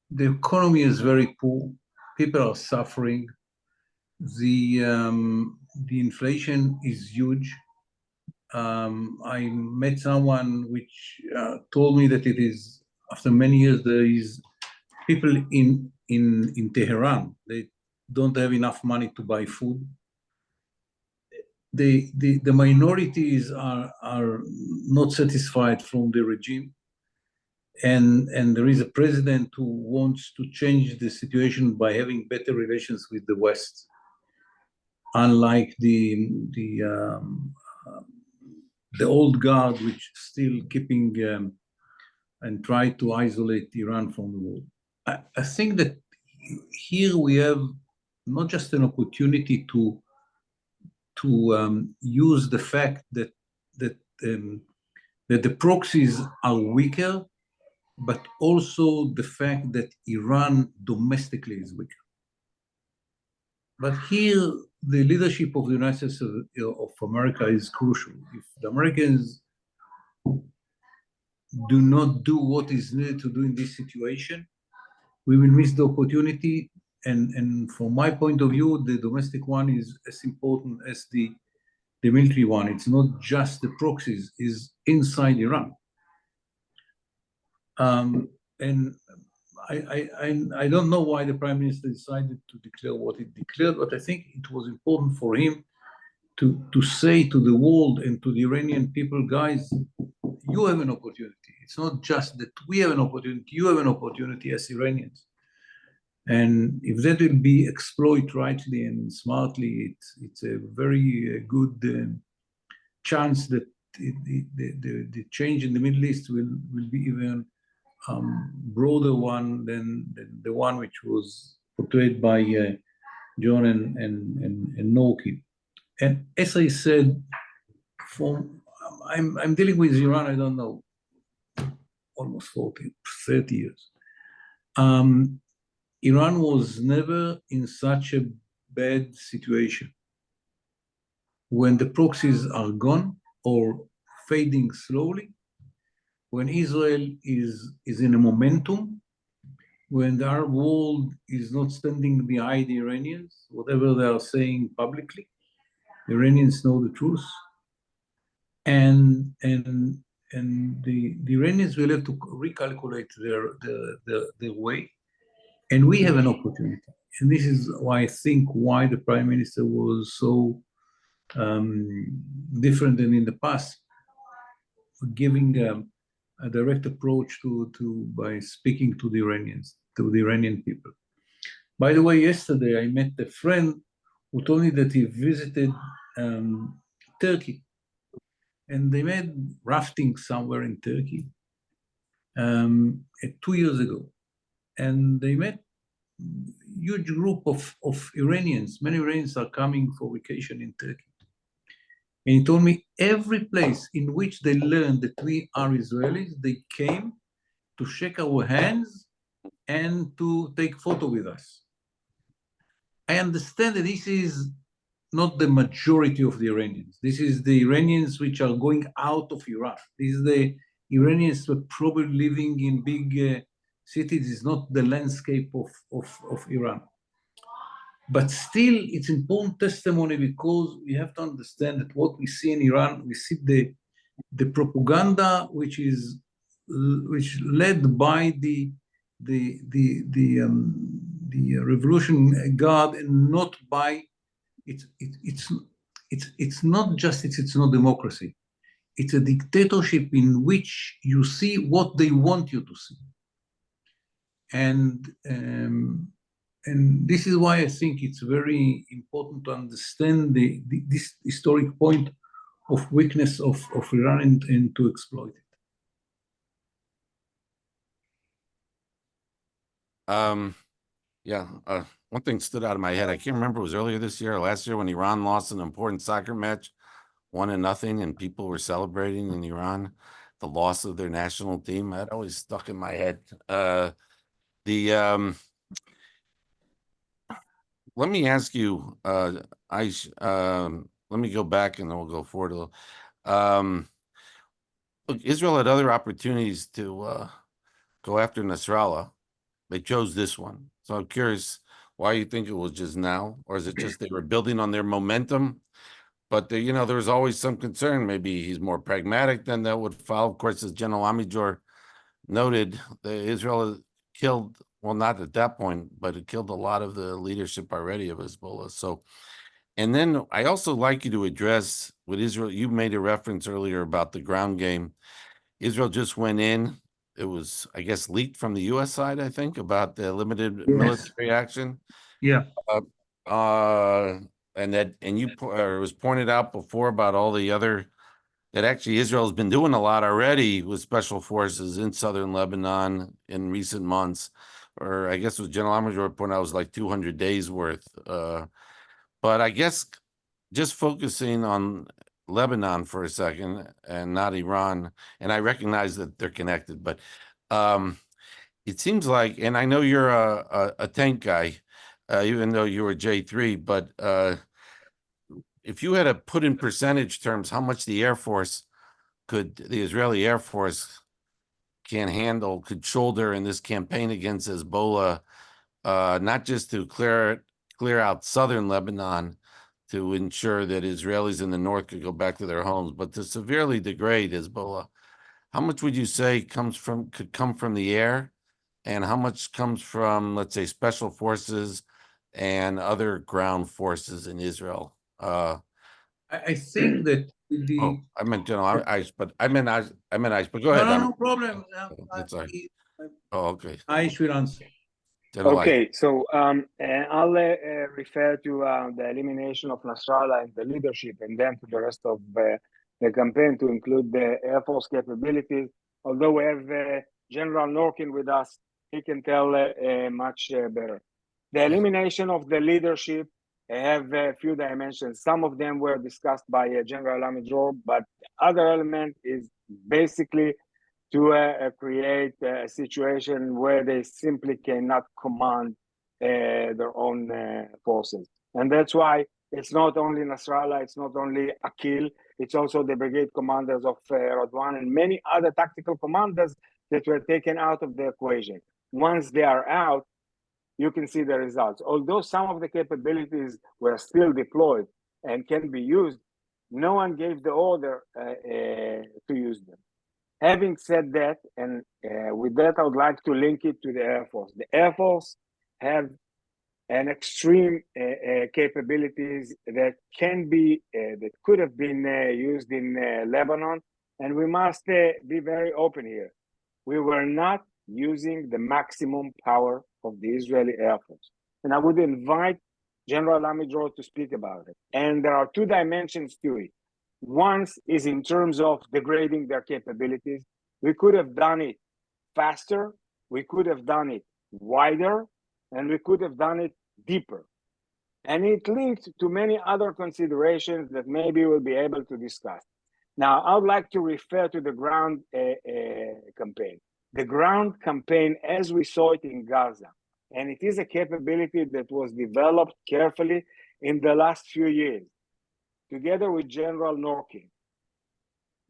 S3: The economy is very poor. People are suffering. The inflation is huge. I met someone which told me that it is, after many years, there is people in Tehran, they don't have enough money to buy food. The minorities are not satisfied from the regime. And there is a president who wants to change the situation by having better relations with the West, unlike the old guard, which still keeping and try to isolate Iran from the world. I think that here we have not just an opportunity to use the fact that the proxies are weaker, but also the fact that Iran domestically is weaker. But here, the leadership of the United States of America is crucial. If the Americans do not do what is needed to do in this situation, we will miss the opportunity. And from my point of view, the domestic one is as important as the military one. It's not just the proxies, it's inside Iran. And I don't know why the Prime Minister decided to declare what he declared, but I think it was important for him to say to the world and to the Iranian people, guys, you have an opportunity. It's not just that we have an opportunity, you have an opportunity as Iranians. And if that will be exploited rightly and smartly, it's a very good chance that the change in the Middle East will be even broader one than the one which was portrayed by John and Norkin. And as I said, I'm dealing with Iran, I don't know, almost 40, 30 years. Iran was never in such a bad situation. When the proxies are gone or fading slowly, when Israel is in a momentum, when the Arab world is not standing behind the Iranians, whatever they are saying publicly, the Iranians know the truth. And the Iranians will have to recalculate their way. And we have an opportunity. And this is why I think why the Prime Minister was so different than in the past, giving a direct approach by speaking to the Iranians, to the Iranian people. By the way, yesterday I met a friend who told me that he visited Turkey, and they made rafting somewhere in Turkey 2 years ago, and they met huge group of Iranians. Many Iranians are coming for vacation in Turkey. And he told me every place in which they learned that we are Israelis, they came to shake our hands and to take photo with us. I understand that this is not the majority of the Iranians. This is the Iranians which are going out of Iraq. This is the Iranians who are probably living in big cities. It's not the landscape of Iran. But still, it's important testimony because we have to understand that what we see in Iran, we see the propaganda which led by the Revolution Guard, and not by it's not democracy. It's a dictatorship in which you see what they want you to see, and this is why I think it's very important to understand this historic point of weakness of Iran and to exploit it.
S1: One thing stood out of my head. I can't remember, it was earlier this year or last year when Iran lost an important soccer match, 1-0, and people were celebrating in Iran the loss of their national team. That always stuck in my head. Let me ask you, Ayish, let me go back and then we'll go forward a little. Look, Israel had other opportunities to go after Nasrallah. They chose this one. So I'm curious why you think it was just now, or is it just they were building on their momentum? But there was always some concern. Maybe he's more pragmatic than that would follow. Of course, as General Amidror noted, Israel killed, well, not at that point, but it killed a lot of the leadership already of Hezbollah. So, and then I also like you to address with Israel. You made a reference earlier about the ground game. Israel just went in. It was, I guess, leaked from the U.S. side, I think, about the limited military action.
S3: Yeah.
S1: And it was pointed out before about all the other, that actually Israel's been doing a lot already with special forces in southern Lebanon in recent months, or I guess it was General Amidror pointed out it was like 200 days worth. But I guess just focusing on Lebanon for a second and not Iran, and I recognize that they're connected, but it seems like, and I know you're a tank guy, even though you were J3, but if you had to put in percentage terms how much the Israeli Air Force could shoulder in this campaign against Hezbollah, not just to clear out southern Lebanon to ensure that Israelis in the north could go back to their homes, but to severely degrade Hezbollah. How much would you say could come from the air, and how much comes from, let's say, special forces and other ground forces in Israel?
S3: I think that
S1: I meant General Ayish, but I meant Ayish, but go ahead.
S3: No problem.
S1: That's all right. Okay.
S3: Ayish will answer.
S2: Okay, so I'll refer to the elimination of Nasrallah and the leadership, and then to the rest of the campaign, to include the Air Force capabilities. Although we have General Norkin with us, he can tell much better. The elimination of the leadership have a few dimensions. Some of them were discussed by General Amidror, but other element is basically to create a situation where they simply cannot command their own forces. And that's why it's not only Nasrallah, it's not only Akil, it's also the brigade commanders of Radwan and many other tactical commanders that were taken out of the equation. Once they are out, you can see the results. Although some of the capabilities were still deployed and can be used, no one gave the order to use them. Having said that, and with that, I would like to link it to the Air Force. The Air Force have an extreme capabilities that can be, that could have been used in Lebanon. And we must be very open here. We were not using the maximum power of the Israeli Air Force. And I would invite General Amidror to speak about it. And there are two dimensions to it. One is in terms of degrading their capabilities. We could have done it faster, we could have done it wider, and we could have done it deeper. And it linked to many other considerations that maybe we'll be able to discuss. Now, I would like to refer to the ground campaign. The ground campaign, as we saw it in Gaza, and it is a capability that was developed carefully in the last few years, together with General Norkin.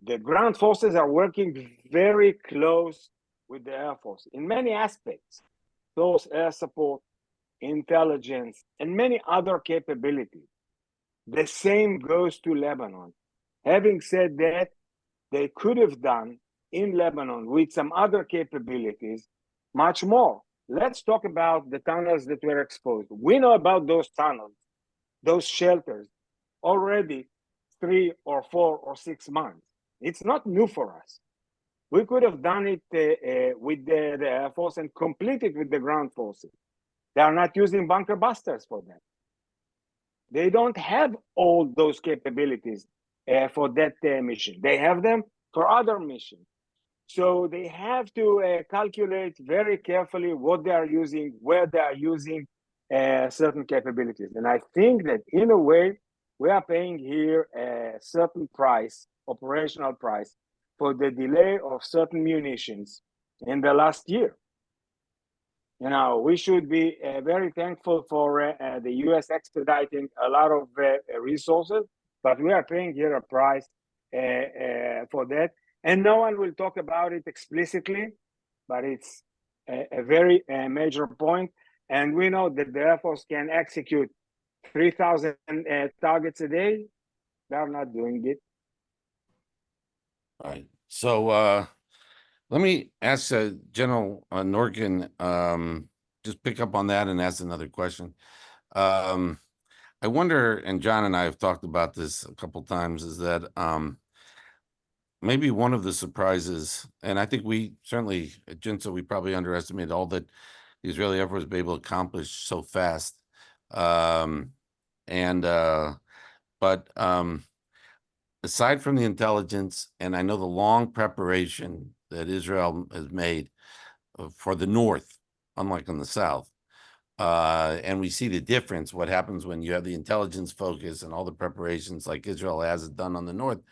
S2: The ground forces are working very close with the Air Force in many aspects, those air support, intelligence, and many other capabilities. The same goes to Lebanon. Having said that, they could have done in Lebanon with some other capabilities much more. Let's talk about the tunnels that were exposed. We know about those tunnels, those shelters, already 3 or 4 or 6 months. It's not new for us. We could have done it with the Air Force and complete it with the ground forces. They are not using bunker busters for that. They don't have all those capabilities for that mission. They have them for other missions. So they have to calculate very carefully what they are using, where they are using certain capabilities. And I think that in a way, we are paying here a certain price, operational price, for the delay of certain munitions in the last year. You know, we should be very thankful for the U.S. expediting a lot of resources, but we are paying here a price for that. And no one will talk about it explicitly, but it's a very major point. And we know that the Air Force can execute 3,000 targets a day. They're not doing it.
S1: All right. So let me ask General Norkin, just pick up on that and ask another question. I wonder, and John and I have talked about this a couple times, is that maybe one of the surprises, and I think we certainly at JINSA, we probably underestimated all that the Israeli Air Force was able to accomplish so fast. But aside from the intelligence, and I know the long preparation that Israel has made for the North, unlike in the South, and we see the difference, what happens when you have the intelligence focus and all the preparations like Israel has done on the North,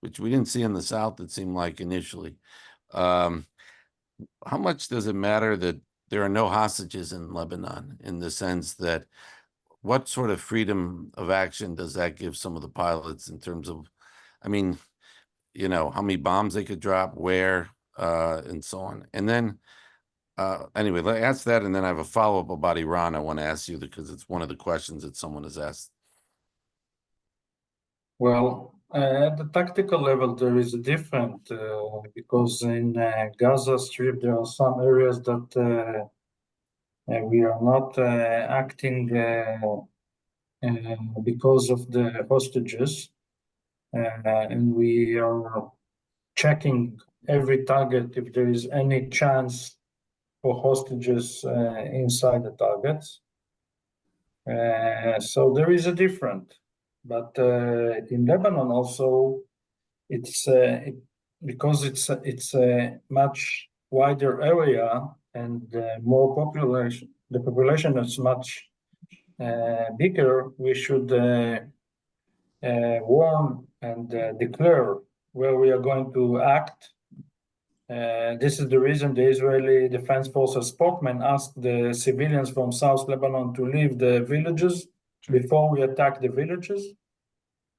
S1: which we didn't see in the South, it seemed like initially. How much does it matter that there are no hostages in Lebanon, in the sense that what sort of freedom of action does that give some of the pilots in terms of, I mean, you know, how many bombs they could drop, where, and so on. And then, anyway, let me ask that, and then I have a follow-up about Iran I want to ask you, because it's one of the questions that someone has asked.
S4: Well, at the tactical level, there is a different, because in Gaza Strip, there are some areas that we are not acting because of the hostages, and we are checking every target if there is any chance for hostages inside the targets. So there is a difference. But in Lebanon also, it's because it's a much wider area and more population. The population is much bigger, we should warn and declare where we are going to act. This is the reason the Israeli Defense Forces spokesman asked the civilians from South Lebanon to leave the villages before we attack the villages.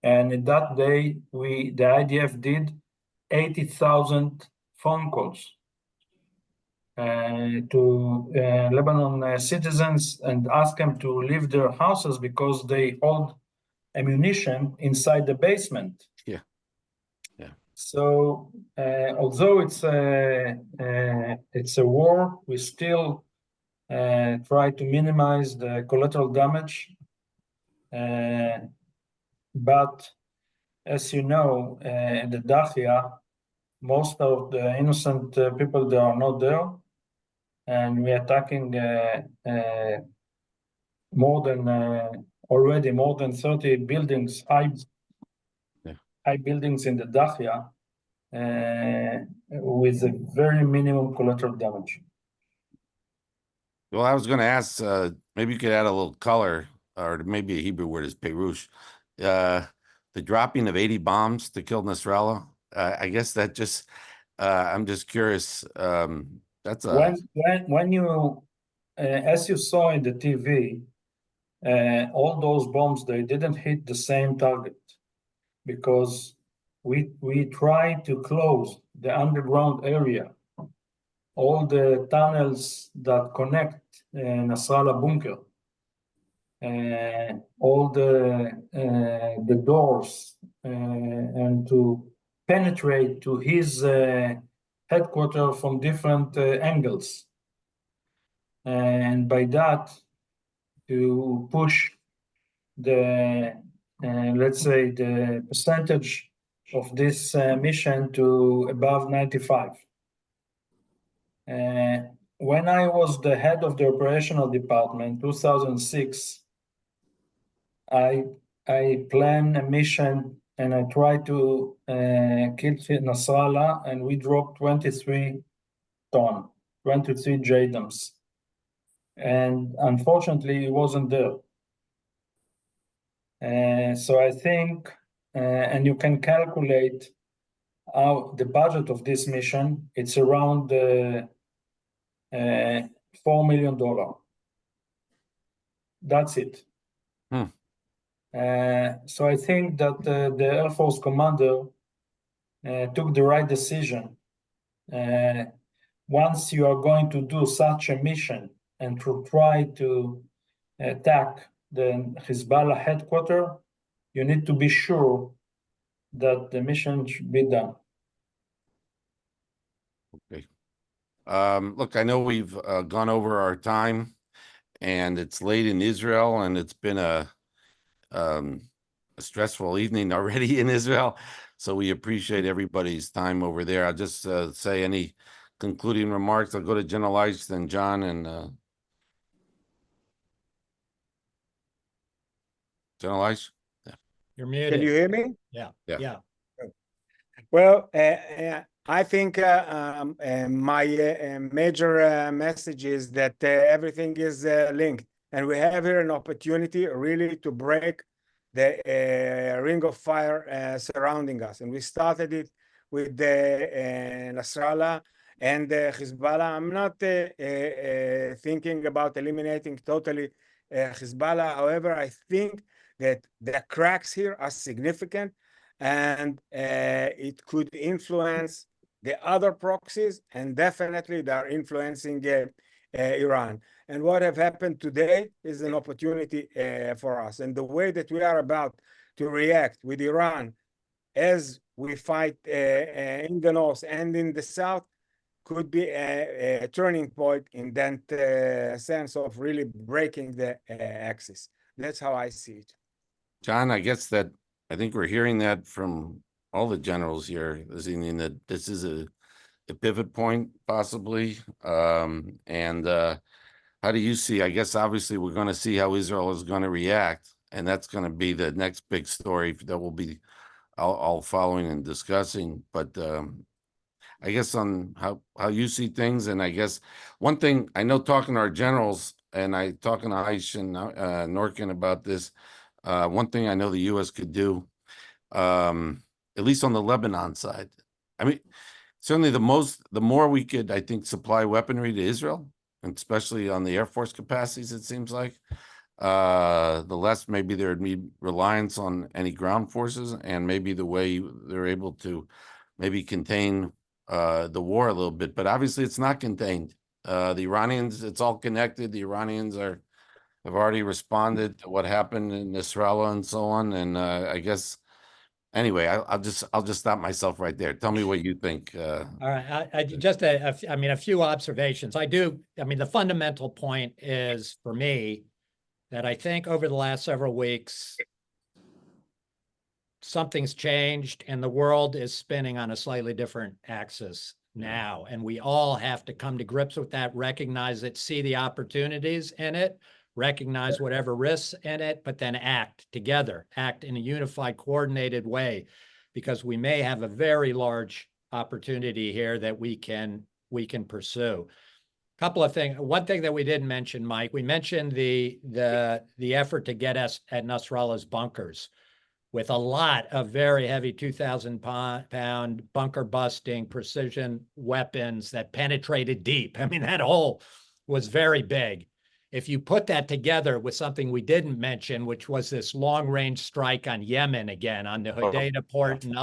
S4: And in that day, the IDF did 80,000 phone calls to Lebanon citizens and ask them to leave their houses because they hold ammunition inside the basement.
S1: Yeah. Yeah.
S4: So although it's a war, we still try to minimize the collateral damage. But as you know, in the Dahia, most of the innocent people, they are not there. And we are attacking already more than 30 buildings, high buildings in the Dahia with a very minimum collateral damage.
S1: Well, I was going to ask, maybe you could add a little color, or maybe a Hebrew word is perush. The dropping of 80 bombs to kill Nasrallah. I guess that just, I'm just curious. That's a
S4: when you, as you saw in the TV, all those bombs, they didn't hit the same target because we try to close the underground area, all the tunnels that connect Nasrallah bunker, all the doors, and to penetrate to his headquarters from different angles, and by that to push the let's say the percentage of this mission to above 95. When I was the head of the operational department, 2006, I planned a mission and I tried to kill Nasrallah, and we dropped 23 JDAMs. And unfortunately, it wasn't there. So I think, and you can calculate the budget of this mission, it's around $4 million. That's it. So I think that the Air Force commander took the right decision. Once you are going to do such a mission and to try to attack the Hezbollah headquarters, you need to be sure that the mission should be done.
S1: okay. Look, I know we've gone over our time, and it's late in Israel, and it's been a stressful evening already in Israel. So we appreciate everybody's time over there. I'll just say any concluding remarks. I'll go to General Ayish, then John, and General Ayish.
S5: You're muted.
S2: Can you hear me?
S5: Yeah.
S1: Yeah.
S5: Yeah.
S2: Well, I think my major message is that everything is linked, and we have here an opportunity really to break the ring of fire surrounding us. And we started it with Nasrallah and Hezbollah. I'm not thinking about eliminating totally Hezbollah. However, I think that the cracks here are significant, and it could influence the other proxies, and definitely they are influencing Iran. And what have happened today is an opportunity for us. And the way that we are about to react with Iran as we fight in the north and in the south could be a turning point in that sense of really breaking the axis. That's how I see it.
S1: John, I guess that I think we're hearing that from all the generals here this evening, that this is a pivot point possibly. And how do you see? I guess obviously we're going to see how Israel is going to react, and that's going to be the next big story that we'll be all following and discussing. But I guess on how you see things, and I guess one thing I know, talking to our generals, and I talking to Ayish and Norkin about this. One thing I know the U.S. could do, at least on the Lebanon side. I mean, certainly the more we could, I think, supply weaponry to Israel, and especially on the Air Force capacities, it seems like, the less maybe there'd be reliance on any ground forces, and maybe the way they're able to maybe contain the war a little bit. But obviously it's not contained. The Iranians, it's all connected. The Iranians have already responded to what happened in Nasrallah and so on. And I guess anyway, I'll just stop myself right there. Tell me what you think.
S5: All right, I just a few observations. I mean, the fundamental point is for me that I think over the last several weeks, something's changed and the world is spinning on a slightly different axis now. And we all have to come to grips with that, recognize it, see the opportunities in it, recognize whatever risks in it, but then act together, act in a unified, coordinated way, because we may have a very large opportunity here that we can pursue. Couple of things. One thing that we didn't mention, Mike, we mentioned the effort to get us at Nasrallah's bunkers with a lot of very heavy 2,000-pound bunker busting precision weapons that penetrated deep. I mean, that hole was very big. If you put that together with something we didn't mention, which was this long-range strike on Yemen again, on the Hodeidah port and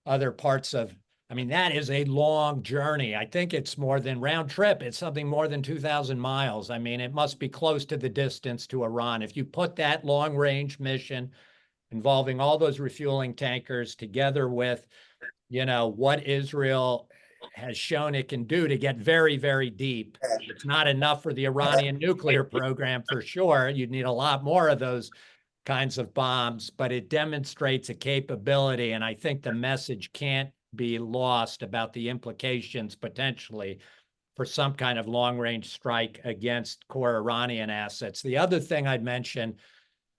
S5: other parts of, I mean, that is a long journey. I think it's more than round trip. It's something more than 2,000 miles. I mean, it must be close to the distance to Iran. If you put that long range mission involving all those refueling tankers together with, what Israel has shown it can do to get very, very deep, it's not enough for the Iranian nuclear program for sure. You'd need a lot more of those kinds of bombs, but it demonstrates a capability. And I think the message can't be lost about the implications potentially for some kind of long-range strike against core Iranian assets. The other thing I'd mention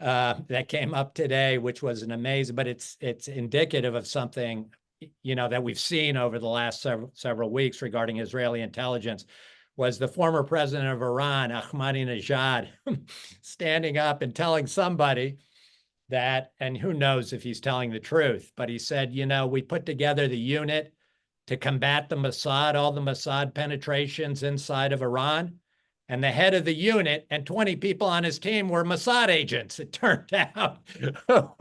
S5: that came up today, which was an amazing, but it's indicative of something that we've seen over the last several weeks regarding Israeli intelligence, was the former president of Iran, Ahmadinejad, standing up and telling somebody that, and who knows if he's telling the truth, but he said, we put together the unit to combat the Mossad, all the Mossad penetrations inside of Iran. And the head of the unit and 20 people on his team were Mossad agents, it turned out, who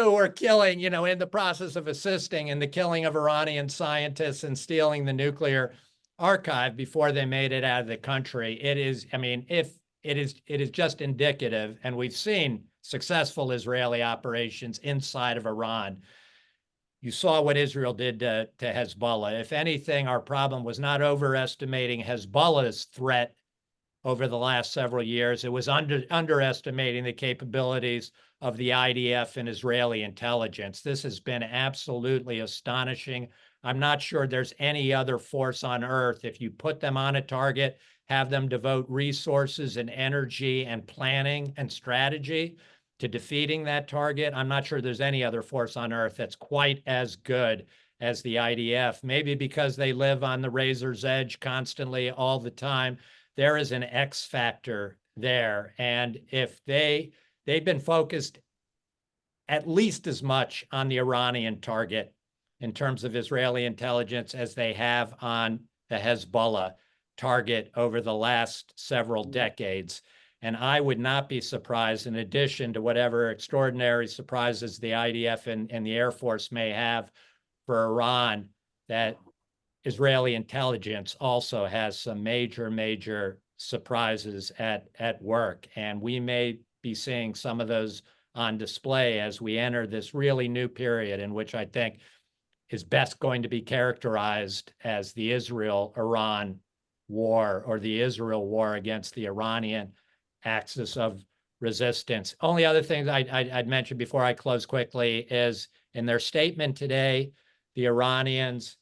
S5: were killing, in the process of assisting in the killing of Iranian scientists and stealing the nuclear archive before they made it out of the country. It is, it is just indicative, and we've seen successful Israeli operations inside of Iran. You saw what Israel did to Hezbollah. If anything, our problem was not overestimating Hezbollah's threat over the last several years. It was underestimating the capabilities of the IDF and Israeli intelligence. This has been absolutely astonishing. I'm not sure there's any other force on earth, if you put them on a target, have them devote resources and energy and planning and strategy to defeating that target. I'm not sure there's any other force on earth that's quite as good as the IDF, maybe because they live on the razor's edge constantly all the time. There is an X factor there. And if they've been focused at least as much on the Iranian target in terms of Israeli intelligence as they have on the Hezbollah target over the last several decades. And I would not be surprised, in addition to whatever extraordinary surprises the IDF and the Air Force may have for Iran, that Israeli intelligence also has some major surprises at work. And we may be seeing some of those on display as we enter this really new period, in which I think is best going to be characterized as the Israel-Iran war, or the Israel war against the Iranian axis of resistance. Only other things I'd mention before I close quickly is, in their statement today, the Iranians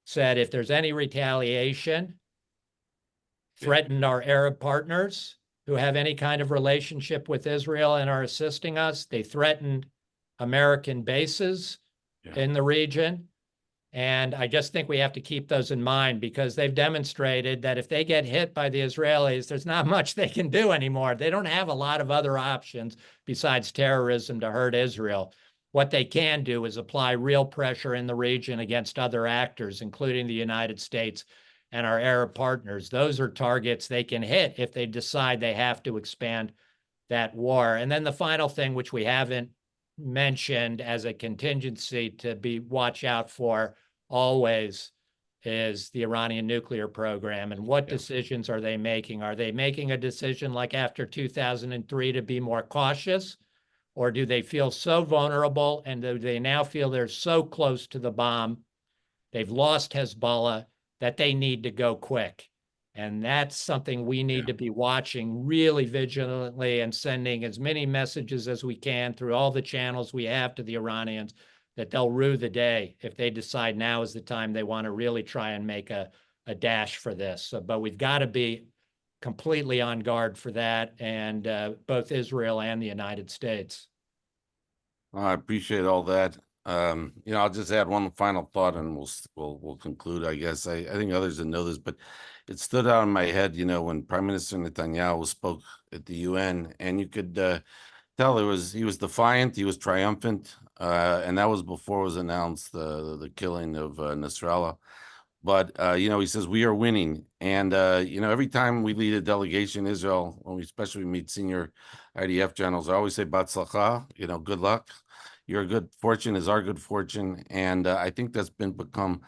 S5: said if there's any retaliation, threatened our Arab partners who have any kind of relationship with Israel and are assisting us. They threatened American bases in the region. And I just think we have to keep those in mind because they've demonstrated that if they get hit by the Israelis, there's not much they can do anymore. They don't have a lot of other options besides terrorism to hurt Israel. What they can do is apply real pressure in the region against other actors, including the United States and our Arab partners. Those are targets they can hit if they decide they have to expand that war. And then the final thing, which we haven't mentioned as a contingency to be watch out for always, is the Iranian nuclear program. And what decisions are they making? Are they making a decision like after 2003 to be more cautious? Or do they feel so vulnerable and do they now feel they're so close to the bomb, they've lost Hezbollah, that they need to go quick? And that's something we need to be watching really vigilantly and sending as many messages as we can through all the channels we have to the Iranians that they'll rue the day if they decide now is the time they want to really try and make a dash for this. So, but we've got to be completely on guard for that, and both Israel and the United States.
S1: I appreciate all that. I'll just add one final thought, and we'll conclude. I guess I think others didn't know this, but it stood out in my head. When Prime Minister Netanyahu spoke at the UN, and you could tell he was defiant, he was triumphant, and that was before it was announced the killing of Nasrallah. But he says we are winning, and every time we lead a delegation in Israel, when we especially meet senior IDF generals, I always say "Batzlacha," good luck. Your good fortune is our good fortune, and I think that's become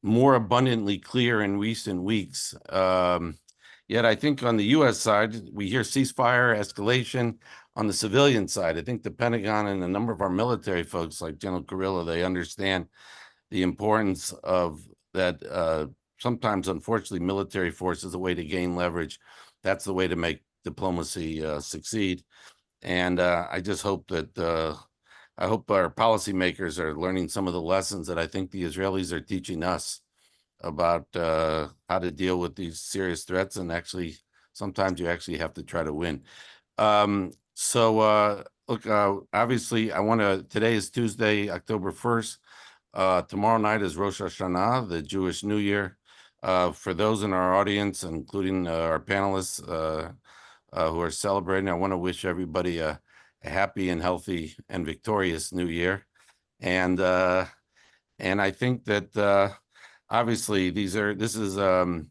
S1: more abundantly clear in recent weeks. Yet I think on the U.S. side, we hear ceasefire, escalation. On the civilian side, I think the Pentagon and a number of our military folks, like General Kurilla, they understand the importance of that. Sometimes, unfortunately, military force is a way to gain leverage. That's the way to make diplomacy succeed. And I just hope that I hope our policymakers are learning some of the lessons that I think the Israelis are teaching us about how to deal with these serious threats. And actually, sometimes you actually have to try to win. Look, obviously, today is Tuesday, October 1st. Tomorrow night is Rosh Hashanah, the Jewish New Year. For those in our audience, including our panelists who are celebrating, I want to wish everybody a happy and healthy and victorious New Year. And I think that obviously this is a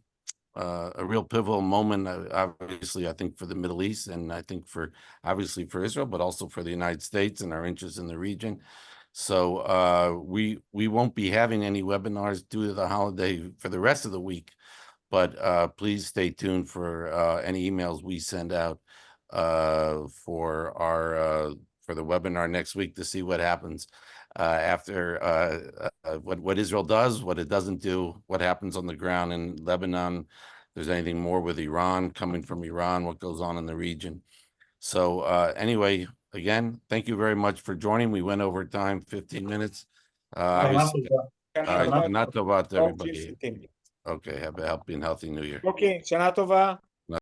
S1: real pivotal moment, obviously, I think, for the Middle East, and I think obviously for Israel, but also for the United States and our interests in the region. So we won't be having any webinars due to the holiday for the rest of the week, but please stay tuned for any emails we send out for the webinar next week to see what happens after what Israel does, what it doesn't do, what happens on the ground in Lebanon. If there's anything more with Iran, coming from Iran, what goes on in the region. So anyway, again, thank you very much for joining. We went over time, 15 minutes. Obviously, not about everybody. Okay, have a happy and healthy New Year.
S6: Okay, Shana Tova.